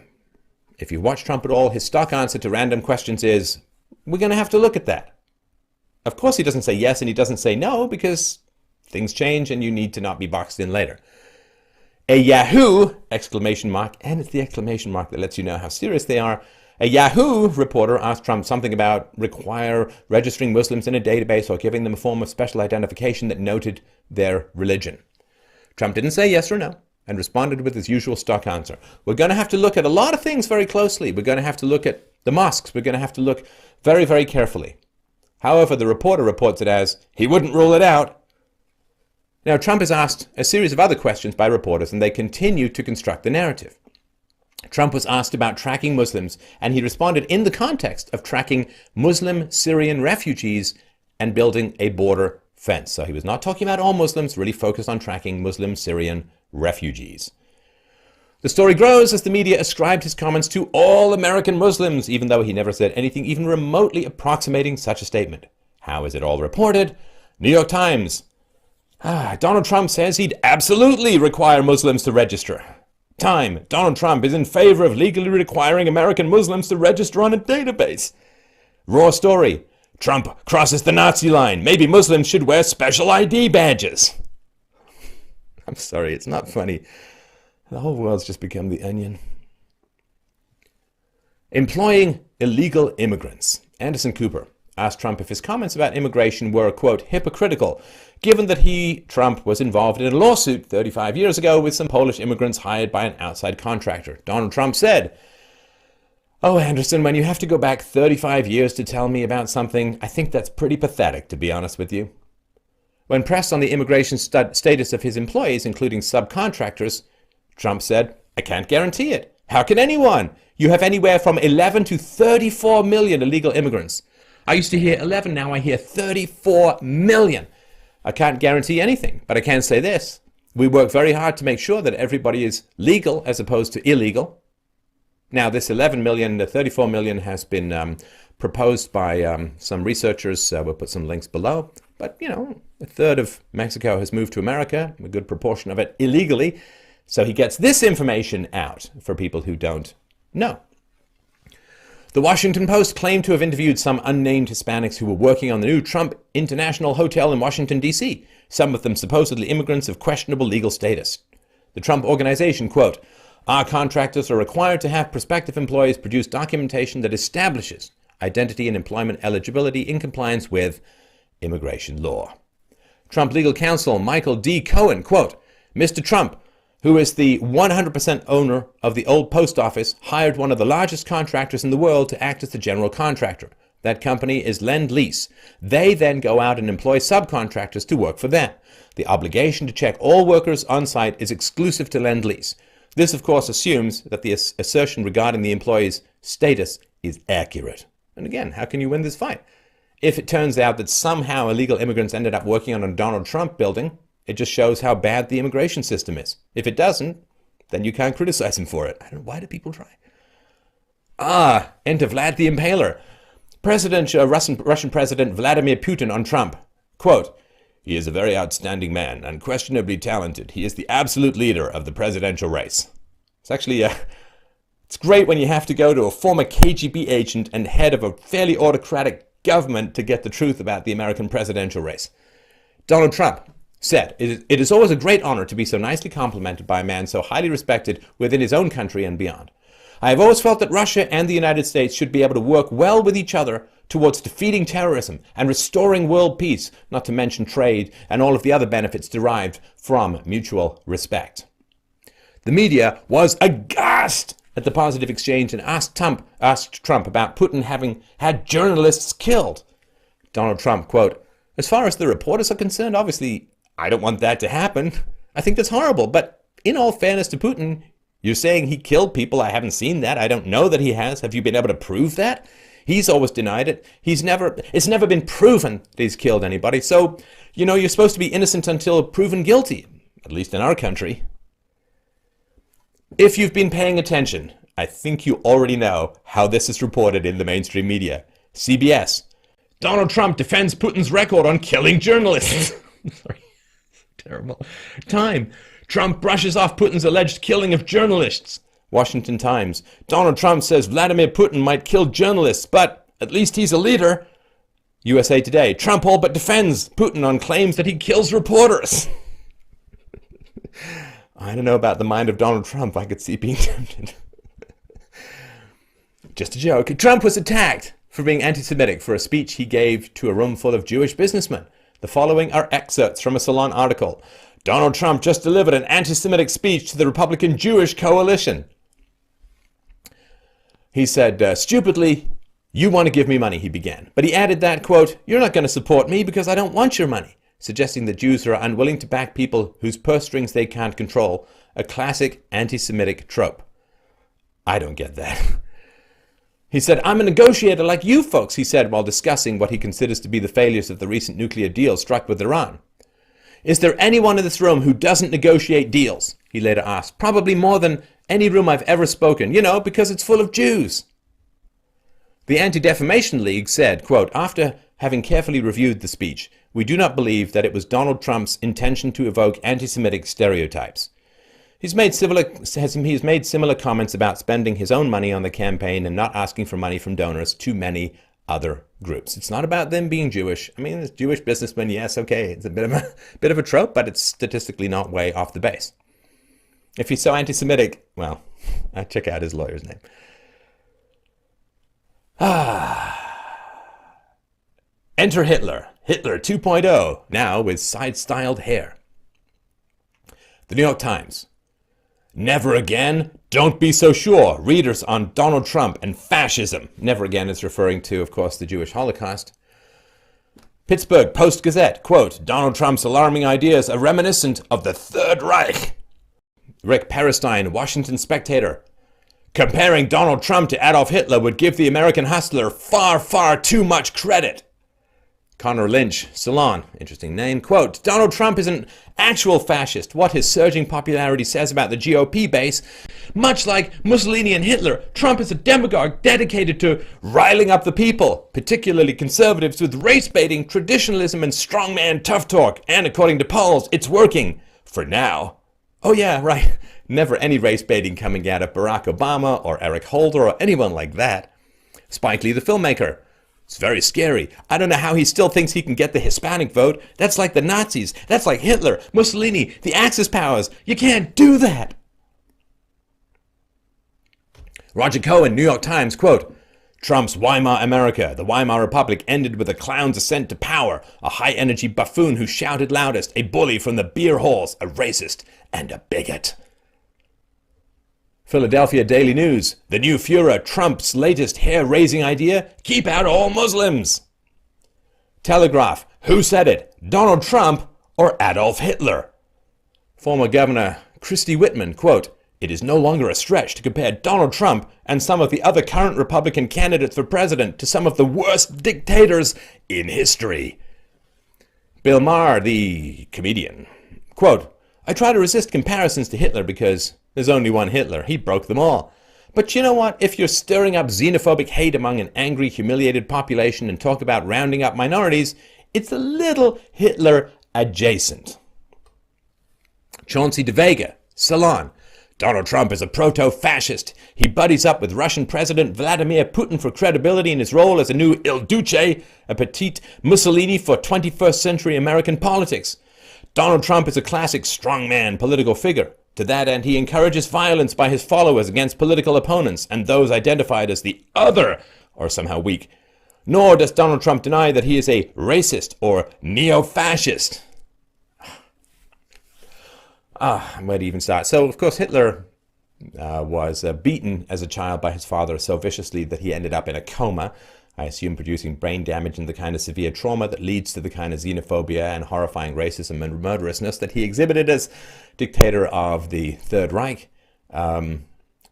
if you watch Trump at all, his stock answer to random questions is, we're going to have to look at that. Of course, he doesn't say yes and he doesn't say no, because things change and you need to not be boxed in later. A Yahoo! Exclamation mark, and it's the exclamation mark that lets you know how serious they are. A Yahoo reporter asked Trump something about require registering Muslims in a database or giving them a form of special identification that noted their religion. Trump didn't say yes or no and responded with his usual stock answer. We're going to have to look at a lot of things very closely. We're going to have to look at the mosques. We're going to have to look very, very carefully. However, the reporter reports it as, he wouldn't rule it out. Now, Trump is asked a series of other questions by reporters, and they continue to construct the narrative. Trump was asked about tracking Muslims, and he responded in the context of tracking Muslim Syrian refugees and building a border fence. So he was not talking about all Muslims, really focused on tracking Muslim Syrian refugees. The story grows as the media ascribed his comments to all American Muslims, even though he never said anything even remotely approximating such a statement. How is it all reported? New York Times. Donald Trump says he'd absolutely require Muslims to register. Time. Donald Trump is in favor of legally requiring American Muslims to register on a database. Raw story. Trump crosses the Nazi line. Maybe Muslims should wear special ID badges. I'm sorry, it's not funny. The whole world's just become The Onion. Employing illegal immigrants. Anderson Cooper asked Trump if his comments about immigration were, quote, hypocritical, given that he, Trump, was involved in a lawsuit 35 years ago with some Polish immigrants hired by an outside contractor. Donald Trump said, "Oh, Anderson, when you have to go back 35 years to tell me about something, I think that's pretty pathetic, to be honest with you." When pressed on the immigration status of his employees, including subcontractors, Trump said, "I can't guarantee it. How can anyone? You have anywhere from 11 to 34 million illegal immigrants. I used to hear 11, now I hear 34 million. I can't guarantee anything, but I can say this. We work very hard to make sure that everybody is legal as opposed to illegal." Now, this 11 million, 34 million has been proposed by some researchers. We'll put some links below. But, you know, a third of Mexico has moved to America, a good proportion of it illegally. So he gets this information out for people who don't know. The Washington Post claimed to have interviewed some unnamed Hispanics who were working on the new Trump International Hotel in Washington, D.C., some of them supposedly immigrants of questionable legal status. The Trump organization, quote, "Our contractors are required to have prospective employees produce documentation that establishes identity and employment eligibility in compliance with immigration law." Trump legal counsel Michael D. Cohen, quote, "Mr. Trump, who is the 100% owner of the old post office, hired one of the largest contractors in the world to act as the general contractor. That company is Lend-Lease. They then go out and employ subcontractors to work for them. The obligation to check all workers on site is exclusive to Lend-Lease. This, of course, assumes that the assertion regarding the employee's status is accurate." And again, how can you win this fight? If it turns out that somehow illegal immigrants ended up working on a Donald Trump building, it just shows how bad the immigration system is. If it doesn't, then you can't criticize him for it. I don't know, why do people try? Enter Vlad the Impaler. Russian President Vladimir Putin on Trump. Quote, "He is a very outstanding man, unquestionably talented. He is the absolute leader of the presidential race." It's actually, it's great when you have to go to a former KGB agent and head of a fairly autocratic government to get the truth about the American presidential race. Donald Trump said, "It is always a great honor to be so nicely complimented by a man so highly respected within his own country and beyond. I have always felt that Russia and the United States should be able to work well with each other towards defeating terrorism and restoring world peace, not to mention trade and all of the other benefits derived from mutual respect." The media was aghast at the positive exchange and asked Trump about Putin having had journalists killed. Donald Trump, quote, "As far as the reporters are concerned, obviously, I don't want that to happen. I think that's horrible. But in all fairness to Putin, you're saying he killed people. I haven't seen that. I don't know that he has. Have you been able to prove that? He's always denied it. It's never been proven that he's killed anybody. So, you know, you're supposed to be innocent until proven guilty, at least in our country." If you've been paying attention, I think you already know how this is reported in the mainstream media. CBS. Donald Trump defends Putin's record on killing journalists. Sorry. Terrible. Time. Trump brushes off Putin's alleged killing of journalists. Washington Times. Donald Trump says Vladimir Putin might kill journalists, but at least he's a leader. USA Today. Trump all but defends Putin on claims that he kills reporters. I don't know about the mind of Donald Trump. I could see being tempted. Just a joke. Trump was attacked for being anti-Semitic for a speech he gave to a room full of Jewish businessmen. The following are excerpts from a Salon article. Donald Trump just delivered an anti-Semitic speech to the Republican Jewish coalition. He said, stupidly, you want to give me money, he began. But he added that, quote, you're not going to support me because I don't want your money, suggesting that Jews are unwilling to back people whose purse strings they can't control, a classic anti-Semitic trope. I don't get that. He said, I'm a negotiator like you folks, he said while discussing what he considers to be the failures of the recent nuclear deal struck with Iran. Is there anyone in this room who doesn't negotiate deals? He later asked. Probably more than any room I've ever spoken, because it's full of Jews. The Anti-Defamation League said, quote, after having carefully reviewed the speech, we do not believe that it was Donald Trump's intention to evoke anti-Semitic stereotypes. He's made similar comments about spending his own money on the campaign and not asking for money from donors to many other groups. It's not about them being Jewish. I mean, it's Jewish businessmen, yes, okay, it's a bit of a trope, but it's statistically not way off the base. If he's so anti-Semitic, well, I check out his lawyer's name. Enter Hitler. Hitler 2.0, now with side-styled hair. The New York Times. Never again? Don't be so sure. Readers on Donald Trump and fascism. Never again is referring to, of course, the Jewish Holocaust. Pittsburgh Post-Gazette, quote, Donald Trump's alarming ideas are reminiscent of the Third Reich. Rick Perristine, Washington Spectator. Comparing Donald Trump to Adolf Hitler would give the American hustler far, far too much credit. Connor Lynch, Salon, interesting name, quote, Donald Trump is an actual fascist. What his surging popularity says about the GOP base, much like Mussolini and Hitler, Trump is a demagogue dedicated to riling up the people, particularly conservatives, with race-baiting, traditionalism, and strongman tough talk. And according to polls, it's working. For now. Oh yeah, right. Never any race-baiting coming out of Barack Obama or Eric Holder or anyone like that. Spike Lee, the filmmaker. It's very scary. I don't know how he still thinks he can get the Hispanic vote. That's like the Nazis. That's like Hitler, Mussolini, the Axis powers. You can't do that. Roger Cohen, New York Times, quote, Trump's Weimar America. The Weimar Republic ended with a clown's ascent to power, a high-energy buffoon who shouted loudest, a bully from the beer halls, a racist, and a bigot. Philadelphia Daily News. The new Führer, Trump's latest hair-raising idea, keep out all Muslims. Telegraph. Who said it? Donald Trump or Adolf Hitler? Former Governor Christie Whitman, quote, it is no longer a stretch to compare Donald Trump and some of the other current Republican candidates for president to some of the worst dictators in history. Bill Maher, the comedian, quote, I try to resist comparisons to Hitler because there's only one Hitler. He broke them all. But you know what? If you're stirring up xenophobic hate among an angry, humiliated population and talk about rounding up minorities, it's a little Hitler adjacent. Chauncey DeVega, Salon. Donald Trump is a proto-fascist. He buddies up with Russian President Vladimir Putin for credibility in his role as a new Il Duce, a petite Mussolini for 21st century American politics. Donald Trump is a classic strongman political figure. To that end, he encourages violence by his followers against political opponents and those identified as the other or somehow weak. Nor does Donald Trump deny that he is a racist or neo-fascist. Where to even start? So, of course, Hitler was beaten as a child by his father so viciously that he ended up in a coma, I assume producing brain damage and the kind of severe trauma that leads to the kind of xenophobia and horrifying racism and murderousness that he exhibited as dictator of the Third Reich.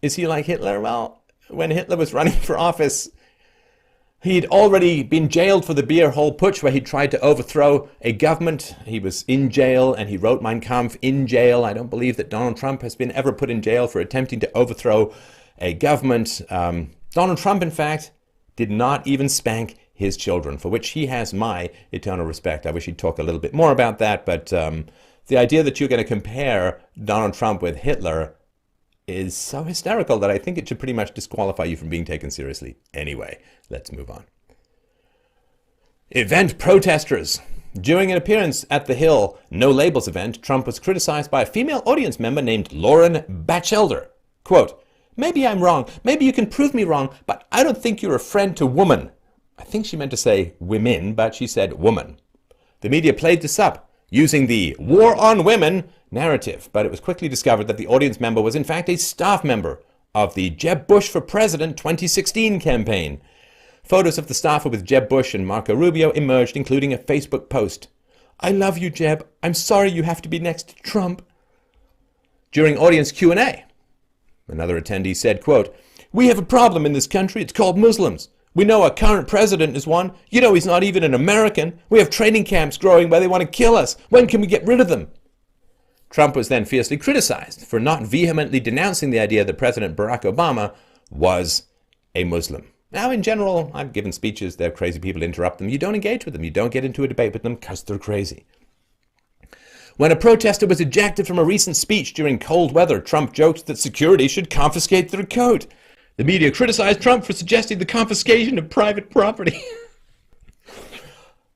Is he like Hitler? Well, when Hitler was running for office, he'd already been jailed for the beer hall putsch where he tried to overthrow a government. He was in jail and he wrote Mein Kampf in jail. I don't believe that Donald Trump has been ever put in jail for attempting to overthrow a government. Donald Trump, in fact, did not even spank his children, for which he has my eternal respect. I wish he'd talk a little bit more about that, but the idea that you're going to compare Donald Trump with Hitler is so hysterical that I think it should pretty much disqualify you from being taken seriously. Anyway, let's move on. Event protesters. During an appearance at the Hill No Labels event, Trump was criticized by a female audience member named Lauren Batchelder. Quote, "Maybe I'm wrong. Maybe you can prove me wrong, but I don't think you're a friend to woman." I think she meant to say women, but she said woman. The media played this up using the war on women narrative, but it was quickly discovered that the audience member was in fact a staff member of the Jeb Bush for President 2016 campaign. Photos of the staffer with Jeb Bush and Marco Rubio emerged, including a Facebook post. "I love you, Jeb. I'm sorry you have to be next to Trump." During audience Q&A, another attendee said, quote, "We have a problem in this country. It's called Muslims. We know our current president is one. You know he's not even an American. We have training camps growing where they want to kill us. When can we get rid of them?" Trump was then fiercely criticized for not vehemently denouncing the idea that President Barack Obama was a Muslim. Now, in general, I've given speeches, they're crazy people interrupt them. You don't engage with them. You don't get into a debate with them because they're crazy. When a protester was ejected from a recent speech during cold weather, Trump joked that security should confiscate their coat. The media criticized Trump for suggesting the confiscation of private property.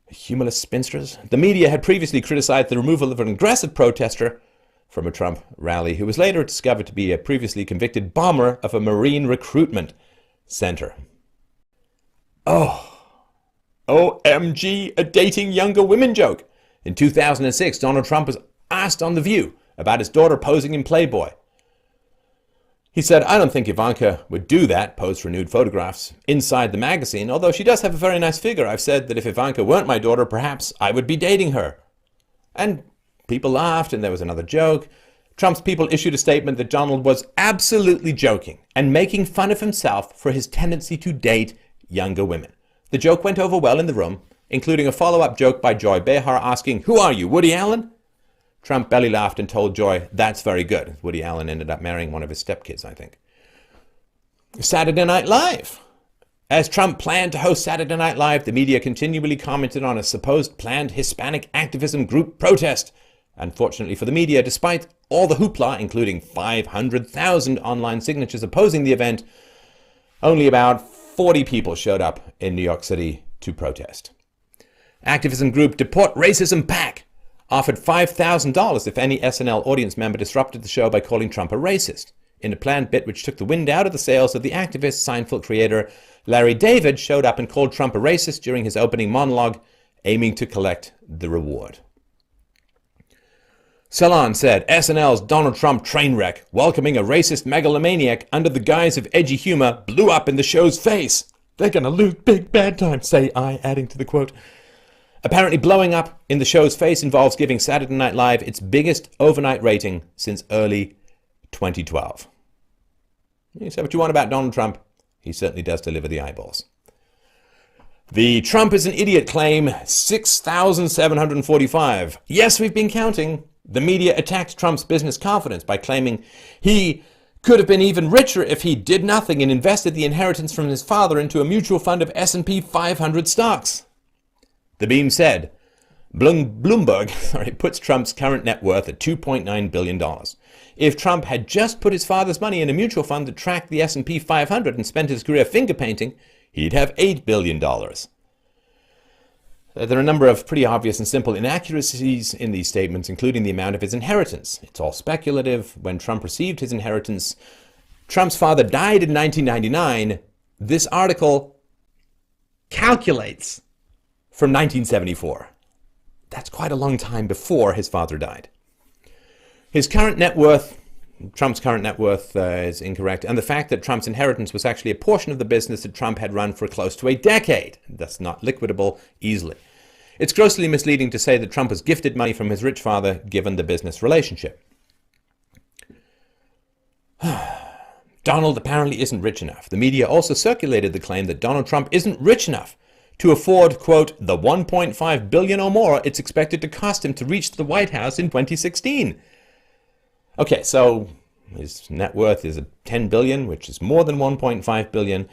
Humorless spinsters. The media had previously criticized the removal of an aggressive protester from a Trump rally who was later discovered to be a previously convicted bomber of a Marine recruitment center. Oh, OMG, a dating younger women joke. In 2006, Donald Trump was asked on The View about his daughter posing in Playboy. He said, "I don't think Ivanka would do that," pose for nude photographs inside the magazine, "although she does have a very nice figure. I've said that if Ivanka weren't my daughter, perhaps I would be dating her." And people laughed, and there was another joke. Trump's people issued a statement that Donald was absolutely joking and making fun of himself for his tendency to date younger women. The joke went over well in the room, including a follow-up joke by Joy Behar asking, "Who are you, Woody Allen?" Trump belly laughed and told Joy, "That's very good." Woody Allen ended up marrying one of his stepkids, I think. Saturday Night Live. As Trump planned to host Saturday Night Live, the media continually commented on a supposed planned Hispanic activism group protest. Unfortunately for the media, despite all the hoopla, including 500,000 online signatures opposing the event, only about 40 people showed up in New York City to protest. Activism group Deport Racism PAC offered $5,000 if any SNL audience member disrupted the show by calling Trump a racist. In a planned bit which took the wind out of the sails of the activist, Seinfeld creator Larry David showed up and called Trump a racist during his opening monologue, aiming to collect the reward. Salon said, SNL's Donald Trump train wreck, welcoming a racist megalomaniac under the guise of edgy humor, blew up in the show's face. They're gonna lose big bad time, say I, adding to the quote. Apparently blowing up in the show's face involves giving Saturday Night Live its biggest overnight rating since early 2012. You say what you want about Donald Trump, he certainly does deliver the eyeballs. The Trump is an idiot claim, 6,745. Yes, we've been counting. The media attacked Trump's business confidence by claiming he could have been even richer if he did nothing and invested the inheritance from his father into a mutual fund of S&P 500 stocks. The Beam said, Bloomberg puts Trump's current net worth at $2.9 billion. If Trump had just put his father's money in a mutual fund that tracked the S&P 500 and spent his career finger painting, he'd have $8 billion. There are a number of pretty obvious and simple inaccuracies in these statements, including the amount of his inheritance. It's all speculative. When Trump received his inheritance, Trump's father died in 1999. This article calculates from 1974. That's quite a long time before his father died. His current net worth, Trump's current net worth is incorrect, and the fact that Trump's inheritance was actually a portion of the business that Trump had run for close to a decade. That's not liquidable easily. It's grossly misleading to say that Trump was gifted money from his rich father, given the business relationship. Donald apparently isn't rich enough. The media also circulated the claim that Donald Trump isn't rich enough to afford, quote, the $1.5 billion or more it's expected to cost him to reach the White House in 2016. Okay, so His net worth is $10 billion, which is more than $1.5 billion.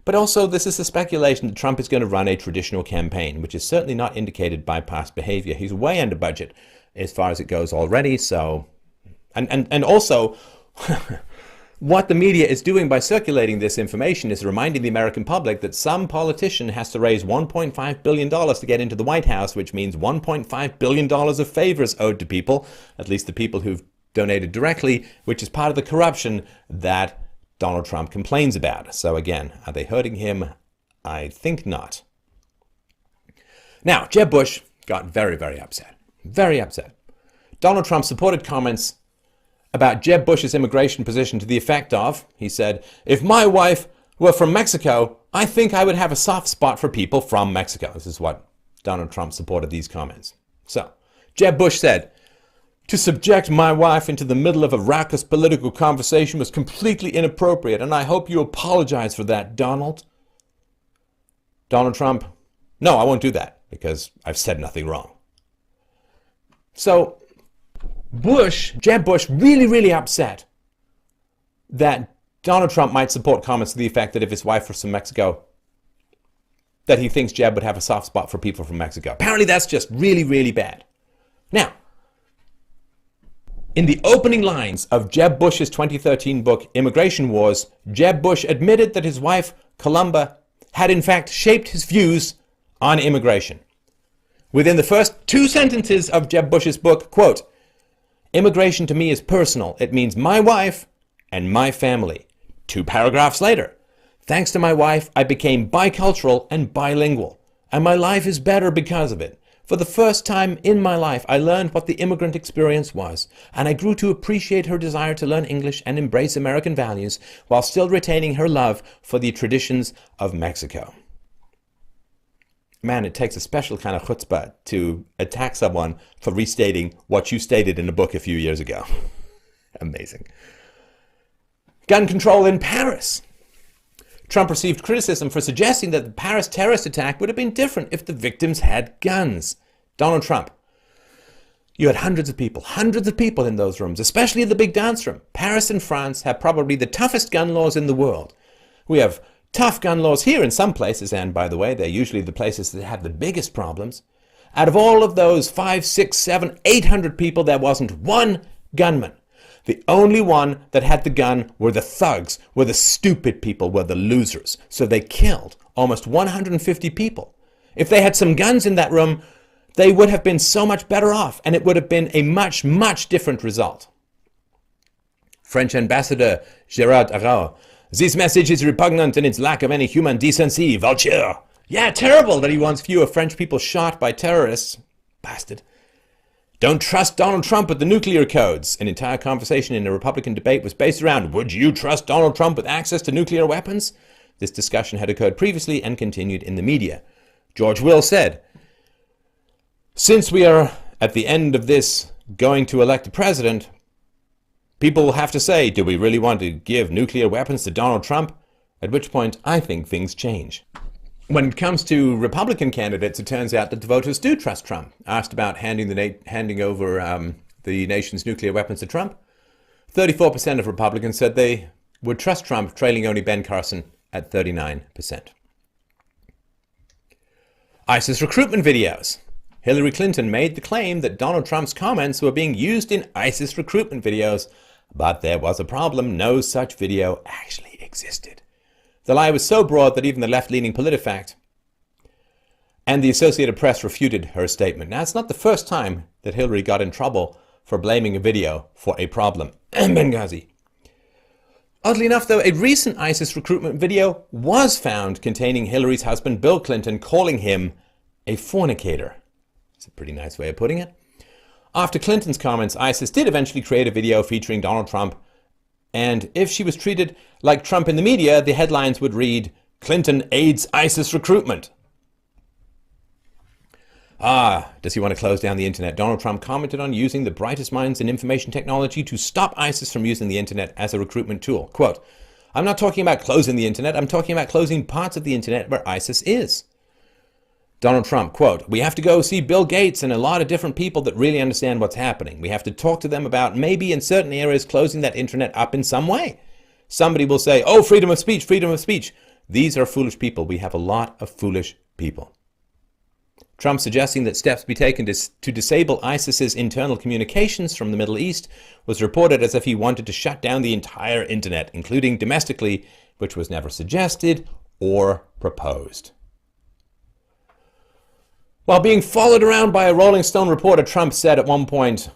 But also, this is a speculation that Trump is going to run a traditional campaign, which is certainly not indicated by past behavior. He's way under budget as far as it goes already. So, and also, what the media is doing by circulating this information is reminding the American public that some politician has to raise $1.5 billion to get into the White House, which means $1.5 billion of favors owed to people, at least the people who've donated directly, which is part of the corruption that Donald Trump complains about. So again, are they hurting him? I think not. Now, Jeb Bush got very, very upset. Very upset. Donald Trump supported comments about Jeb Bush's immigration position to the effect of, he said, if my wife were from Mexico, I think I would have a soft spot for people from Mexico. This is what Donald Trump supported these comments. So, Jeb Bush said, to subject my wife into the middle of a raucous political conversation was completely inappropriate, and I hope you apologize for that, Donald. Donald Trump, no, I won't do that, because I've said nothing wrong. So, Jeb Bush, really, really upset that Donald Trump might support comments to the effect that if his wife was from Mexico, that he thinks Jeb would have a soft spot for people from Mexico. Apparently that's just really, really bad. Now, in the opening lines of Jeb Bush's 2013 book, Immigration Wars, Jeb Bush admitted that his wife, Columba, had in fact shaped his views on immigration. Within the first 2 sentences of Jeb Bush's book, quote, immigration to me is personal. It means my wife and my family. 2 paragraphs later, thanks to my wife, I became bicultural and bilingual, and my life is better because of it. For the first time in my life, I learned what the immigrant experience was, and I grew to appreciate her desire to learn English and embrace American values while still retaining her love for the traditions of Mexico. Man, it takes a special kind of chutzpah to attack someone for restating what you stated in a book a few years ago. Amazing. Gun control in Paris. Trump received criticism for suggesting that the Paris terrorist attack would have been different if the victims had guns. Donald Trump, you had hundreds of people in those rooms, especially in the big dance room. Paris and France have probably the toughest gun laws in the world. We have tough gun laws here in some places, and by the way, they're usually the places that have the biggest problems. Out of all of those 500, 600, 700, 800 people, there wasn't one gunman. The only one that had the gun were the thugs, were the stupid people, were the losers. So they killed almost 150 people. If they had some guns in that room, they would have been so much better off, and it would have been a much, much different result. French Ambassador Gérard Araud, this message is repugnant in its lack of any human decency, vulture. Yeah, terrible that he wants fewer French people shot by terrorists. Bastard. Don't trust Donald Trump with the nuclear codes. An entire conversation in a Republican debate was based around, would you trust Donald Trump with access to nuclear weapons? This discussion had occurred previously and continued in the media. George Will said, since we are at the end of this going to elect a president, people will have to say, do we really want to give nuclear weapons to Donald Trump? At which point, I think things change. When it comes to Republican candidates, it turns out that the voters do trust Trump. Asked about handing over the nation's nuclear weapons to Trump, 34% of Republicans said they would trust Trump, trailing only Ben Carson at 39%. ISIS recruitment videos. Hillary Clinton made the claim that Donald Trump's comments were being used in ISIS recruitment videos, but there was a problem. No such video actually existed. The lie was so broad that even the left-leaning PolitiFact and the Associated Press refuted her statement. Now, it's not the first time that Hillary got in trouble for blaming a video for a problem. Benghazi. Oddly enough, though, a recent ISIS recruitment video was found containing Hillary's husband, Bill Clinton, calling him a fornicator. It's a pretty nice way of putting it. After Clinton's comments, ISIS did eventually create a video featuring Donald Trump, and if she was treated like Trump in the media, the headlines would read, Clinton aids ISIS recruitment. Does he want to close down the internet? Donald Trump commented on using the brightest minds in information technology to stop ISIS from using the internet as a recruitment tool. Quote, I'm not talking about closing the internet, I'm talking about closing parts of the internet where ISIS is. Donald Trump, quote, "We have to go see Bill Gates and a lot of different people that really understand what's happening. We have to talk to them about maybe in certain areas closing that internet up in some way." Somebody will say, "Oh, freedom of speech, freedom of speech." These are foolish people. We have a lot of foolish people. Trump suggesting that steps be taken to disable ISIS's internal communications from the Middle East was reported as if he wanted to shut down the entire internet, including domestically, which was never suggested or proposed. While being followed around by a Rolling Stone reporter, Trump said at one point,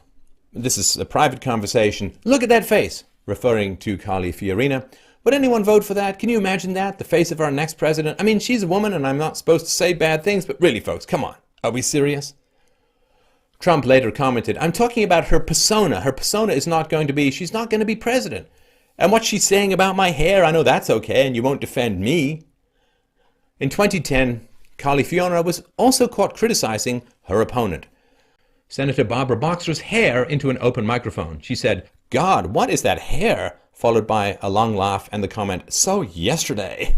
this is a private conversation, "Look at that face," referring to Carly Fiorina. "Would anyone vote for that? Can you imagine that? The face of our next president? I mean, she's a woman and I'm not supposed to say bad things, but really, folks, come on. Are we serious?" Trump later commented, "I'm talking about her persona. Her persona is not going to be, she's not going to be president. And what she's saying about my hair, I know that's okay and you won't defend me." In 2010, Carly Fiorina was also caught criticizing her opponent, Senator Barbara Boxer's hair, into an open microphone. She said, "God, what is that hair?" followed by a long laugh and the comment, "So yesterday."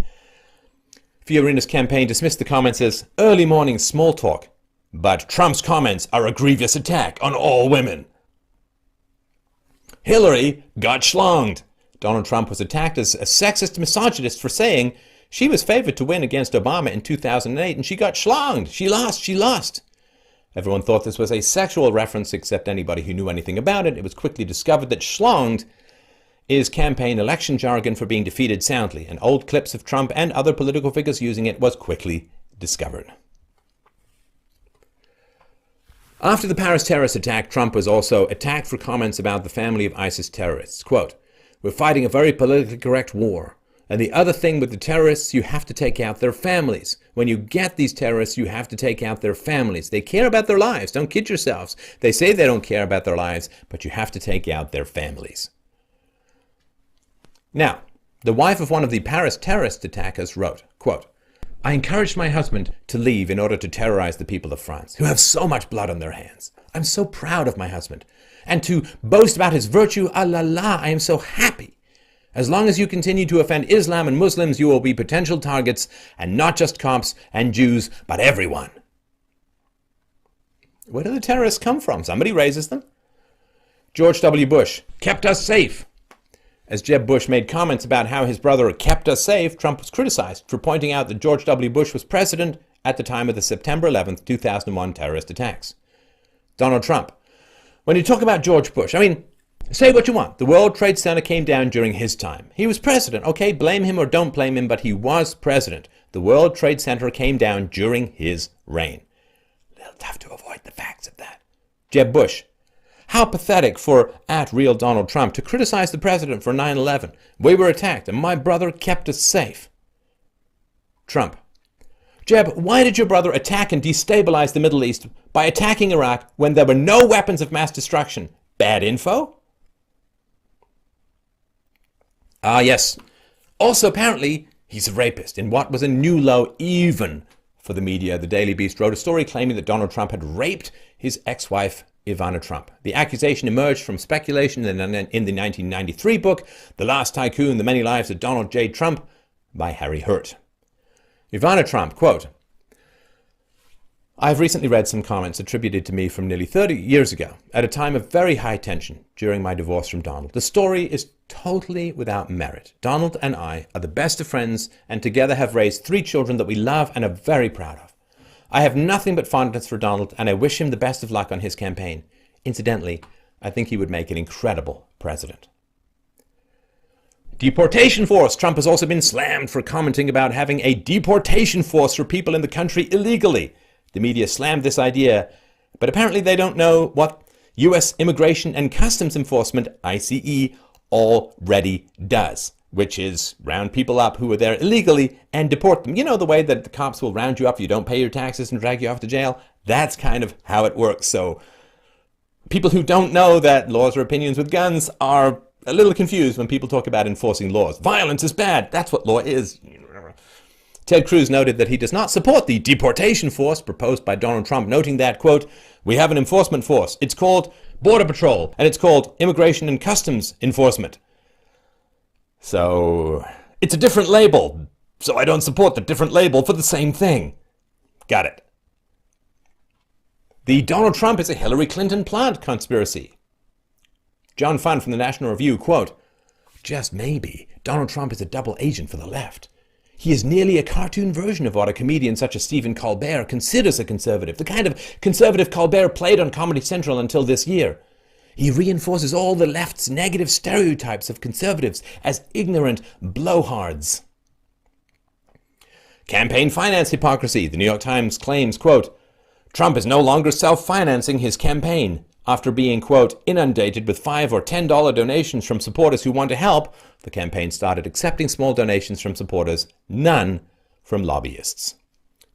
Fiorina's campaign dismissed the comments as early morning small talk, but Trump's comments are a grievous attack on all women. Hillary got schlonged. Donald Trump was attacked as a sexist misogynist for saying she was favored to win against Obama in 2008 and she got schlonged. She lost. Everyone thought this was a sexual reference except anybody who knew anything about it. It was quickly discovered that schlonged is campaign election jargon for being defeated soundly, and old clips of Trump and other political figures using it was quickly discovered. After the Paris terrorist attack, Trump was also attacked for comments about the family of ISIS terrorists. Quote, "We're fighting a very politically correct war. And the other thing with the terrorists, you have to take out their families. When you get these terrorists, you have to take out their families. They care about their lives. Don't kid yourselves. They say they don't care about their lives, but you have to take out their families." Now, the wife of one of the Paris terrorist attackers wrote, quote, "I encouraged my husband to leave in order to terrorize the people of France, who have so much blood on their hands. I'm so proud of my husband. And to boast about his virtue, ah la la, I am so happy. As long as you continue to offend Islam and Muslims, you will be potential targets, and not just cops and Jews, but everyone." Where do the terrorists come from? Somebody raises them. George W. Bush kept us safe. As Jeb Bush made comments about how his brother kept us safe, Trump was criticized for pointing out that George W. Bush was president at the time of the September 11th, 2001 terrorist attacks. Donald Trump. When you talk about George Bush, I mean, say what you want. The World Trade Center came down during his time. He was president. Okay, blame him or don't blame him, but he was president. The World Trade Center came down during his reign. A little tough to avoid the facts of that. Jeb Bush. How pathetic for @real Donald Trump to criticize the president for 9/11. We were attacked and my brother kept us safe. Trump. Jeb, why did your brother attack and destabilize the Middle East by attacking Iraq when there were no weapons of mass destruction? Bad info? Ah, yes. Also, apparently, he's a rapist in what was a new low even for the media. The Daily Beast wrote a story claiming that Donald Trump had raped his ex-wife, Ivana Trump. The accusation emerged from speculation in the 1993 book, The Last Tycoon, The Many Lives of Donald J. Trump, by Harry Hurt. Ivana Trump, quote, "I've recently read some comments attributed to me from nearly 30 years ago, at a time of very high tension during my divorce from Donald. The story is totally without merit. Donald and I are the best of friends and together have raised 3 children that we love and are very proud of. I have nothing but fondness for Donald and I wish him the best of luck on his campaign. Incidentally, I think he would make an incredible president." Deportation Force. Trump has also been slammed for commenting about having a deportation force for people in the country illegally. The media slammed this idea, but apparently they don't know what U.S. Immigration and Customs Enforcement, ICE, already does, which is round people up who are there illegally and deport them. You know the way that the cops will round you up if you don't pay your taxes and drag you off to jail? That's kind of how it works. So people who don't know that laws are opinions with guns are a little confused when people talk about enforcing laws. Violence is bad. That's what law is. Ted Cruz noted that he does not support the deportation force proposed by Donald Trump, noting that, quote, "We have an enforcement force. It's called Border Patrol, and it's called Immigration and Customs Enforcement. So it's a different label. So I don't support the different label for the same thing." Got it. The Donald Trump is a Hillary Clinton plant conspiracy. John Funn from the National Review, quote, "Just maybe Donald Trump is a double agent for the left. He is nearly a cartoon version of what a comedian such as Stephen Colbert considers a conservative, the kind of conservative Colbert played on Comedy Central until this year. He reinforces all the left's negative stereotypes of conservatives as ignorant blowhards." Campaign finance hypocrisy. The New York Times claims, quote, "Trump is no longer self-financing his campaign. After being, quote, inundated with $5 or $10 donations from supporters who want to help, the campaign started accepting small donations from supporters, none from lobbyists."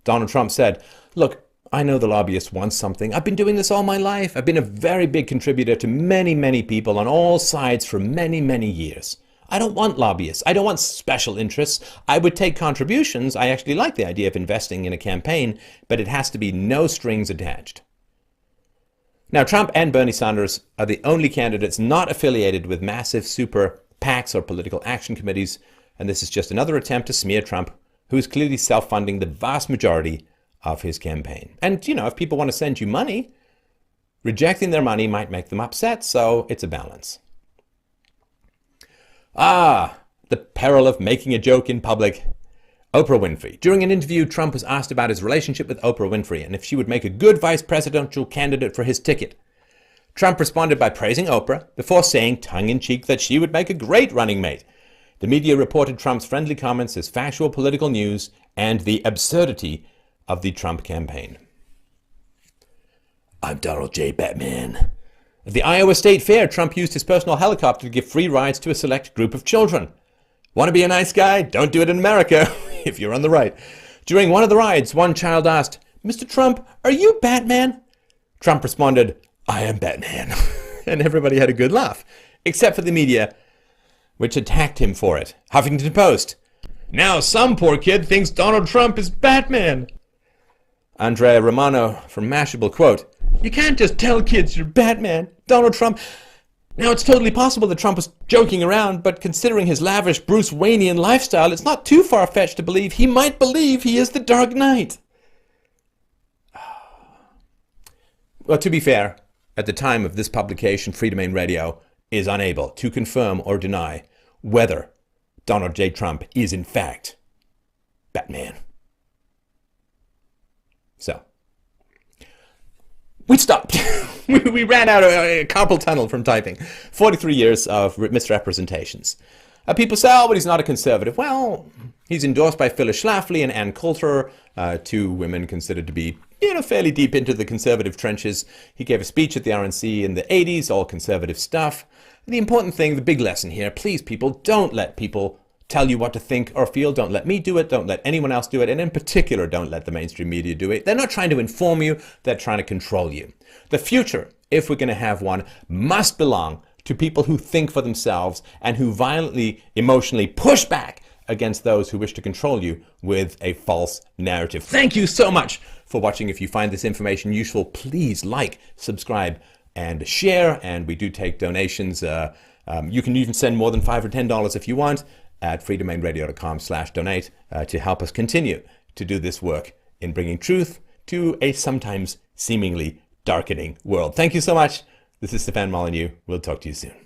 Donald Trump said, "Look, I know the lobbyists want something. I've been doing this all my life. I've been a very big contributor to many, many people on all sides for many, many years. I don't want lobbyists. I don't want special interests. I would take contributions. I actually like the idea of investing in a campaign, but it has to be no strings attached." Now, Trump and Bernie Sanders are the only candidates not affiliated with massive super PACs or political action committees, and this is just another attempt to smear Trump, who is clearly self-funding the vast majority of his campaign. And, you know, if people want to send you money, rejecting their money might make them upset, so it's a balance. The peril of making a joke in public. Oprah Winfrey. During an interview, Trump was asked about his relationship with Oprah Winfrey and if she would make a good vice presidential candidate for his ticket. Trump responded by praising Oprah before saying tongue-in-cheek that she would make a great running mate. The media reported Trump's friendly comments as factual political news and the absurdity of the Trump campaign. I'm Donald J. Batman. At the Iowa State Fair, Trump used his personal helicopter to give free rides to a select group of children. Want to be a nice guy? Don't do it in America, if you're on the right. During one of the rides, one child asked, "Mr. Trump, are you Batman?" Trump responded, "I am Batman." And everybody had a good laugh, except for the media, which attacked him for it. Huffington Post. "Now some poor kid thinks Donald Trump is Batman." Andrea Romano from Mashable, quote, "You can't just tell kids you're Batman. Donald Trump..." Now, it's totally possible that Trump was joking around, but considering his lavish Bruce Waynean lifestyle, it's not too far-fetched to believe he might believe he is the Dark Knight. Well, to be fair, at the time of this publication, Free Domain Radio is unable to confirm or deny whether Donald J. Trump is in fact Batman. So, we stopped. we ran out of a carpal tunnel from typing. 43 years of misrepresentations. People say, "Oh, but he's not a conservative." Well, he's endorsed by Phyllis Schlafly and Ann Coulter, two women considered to be, fairly deep into the conservative trenches. He gave a speech at the RNC in the 80s, all conservative stuff. The important thing, the big lesson here, please, people, don't let people tell you what to think or feel. Don't let me do it. Don't let anyone else do it. And in particular, don't let the mainstream media do it. They're not trying to inform you. They're trying to control you. The future, if we're going to have one, must belong to people who think for themselves and who violently, emotionally push back against those who wish to control you with a false narrative. Thank you so much for watching. If you find this information useful, please like, subscribe, and share. And we do take donations. You can even send more than $5 or $10 if you want at freedomainradio.com/donate to help us continue to do this work in bringing truth to a sometimes seemingly darkening world. Thank you so much. This is Stefan Molyneux. We'll talk to you soon.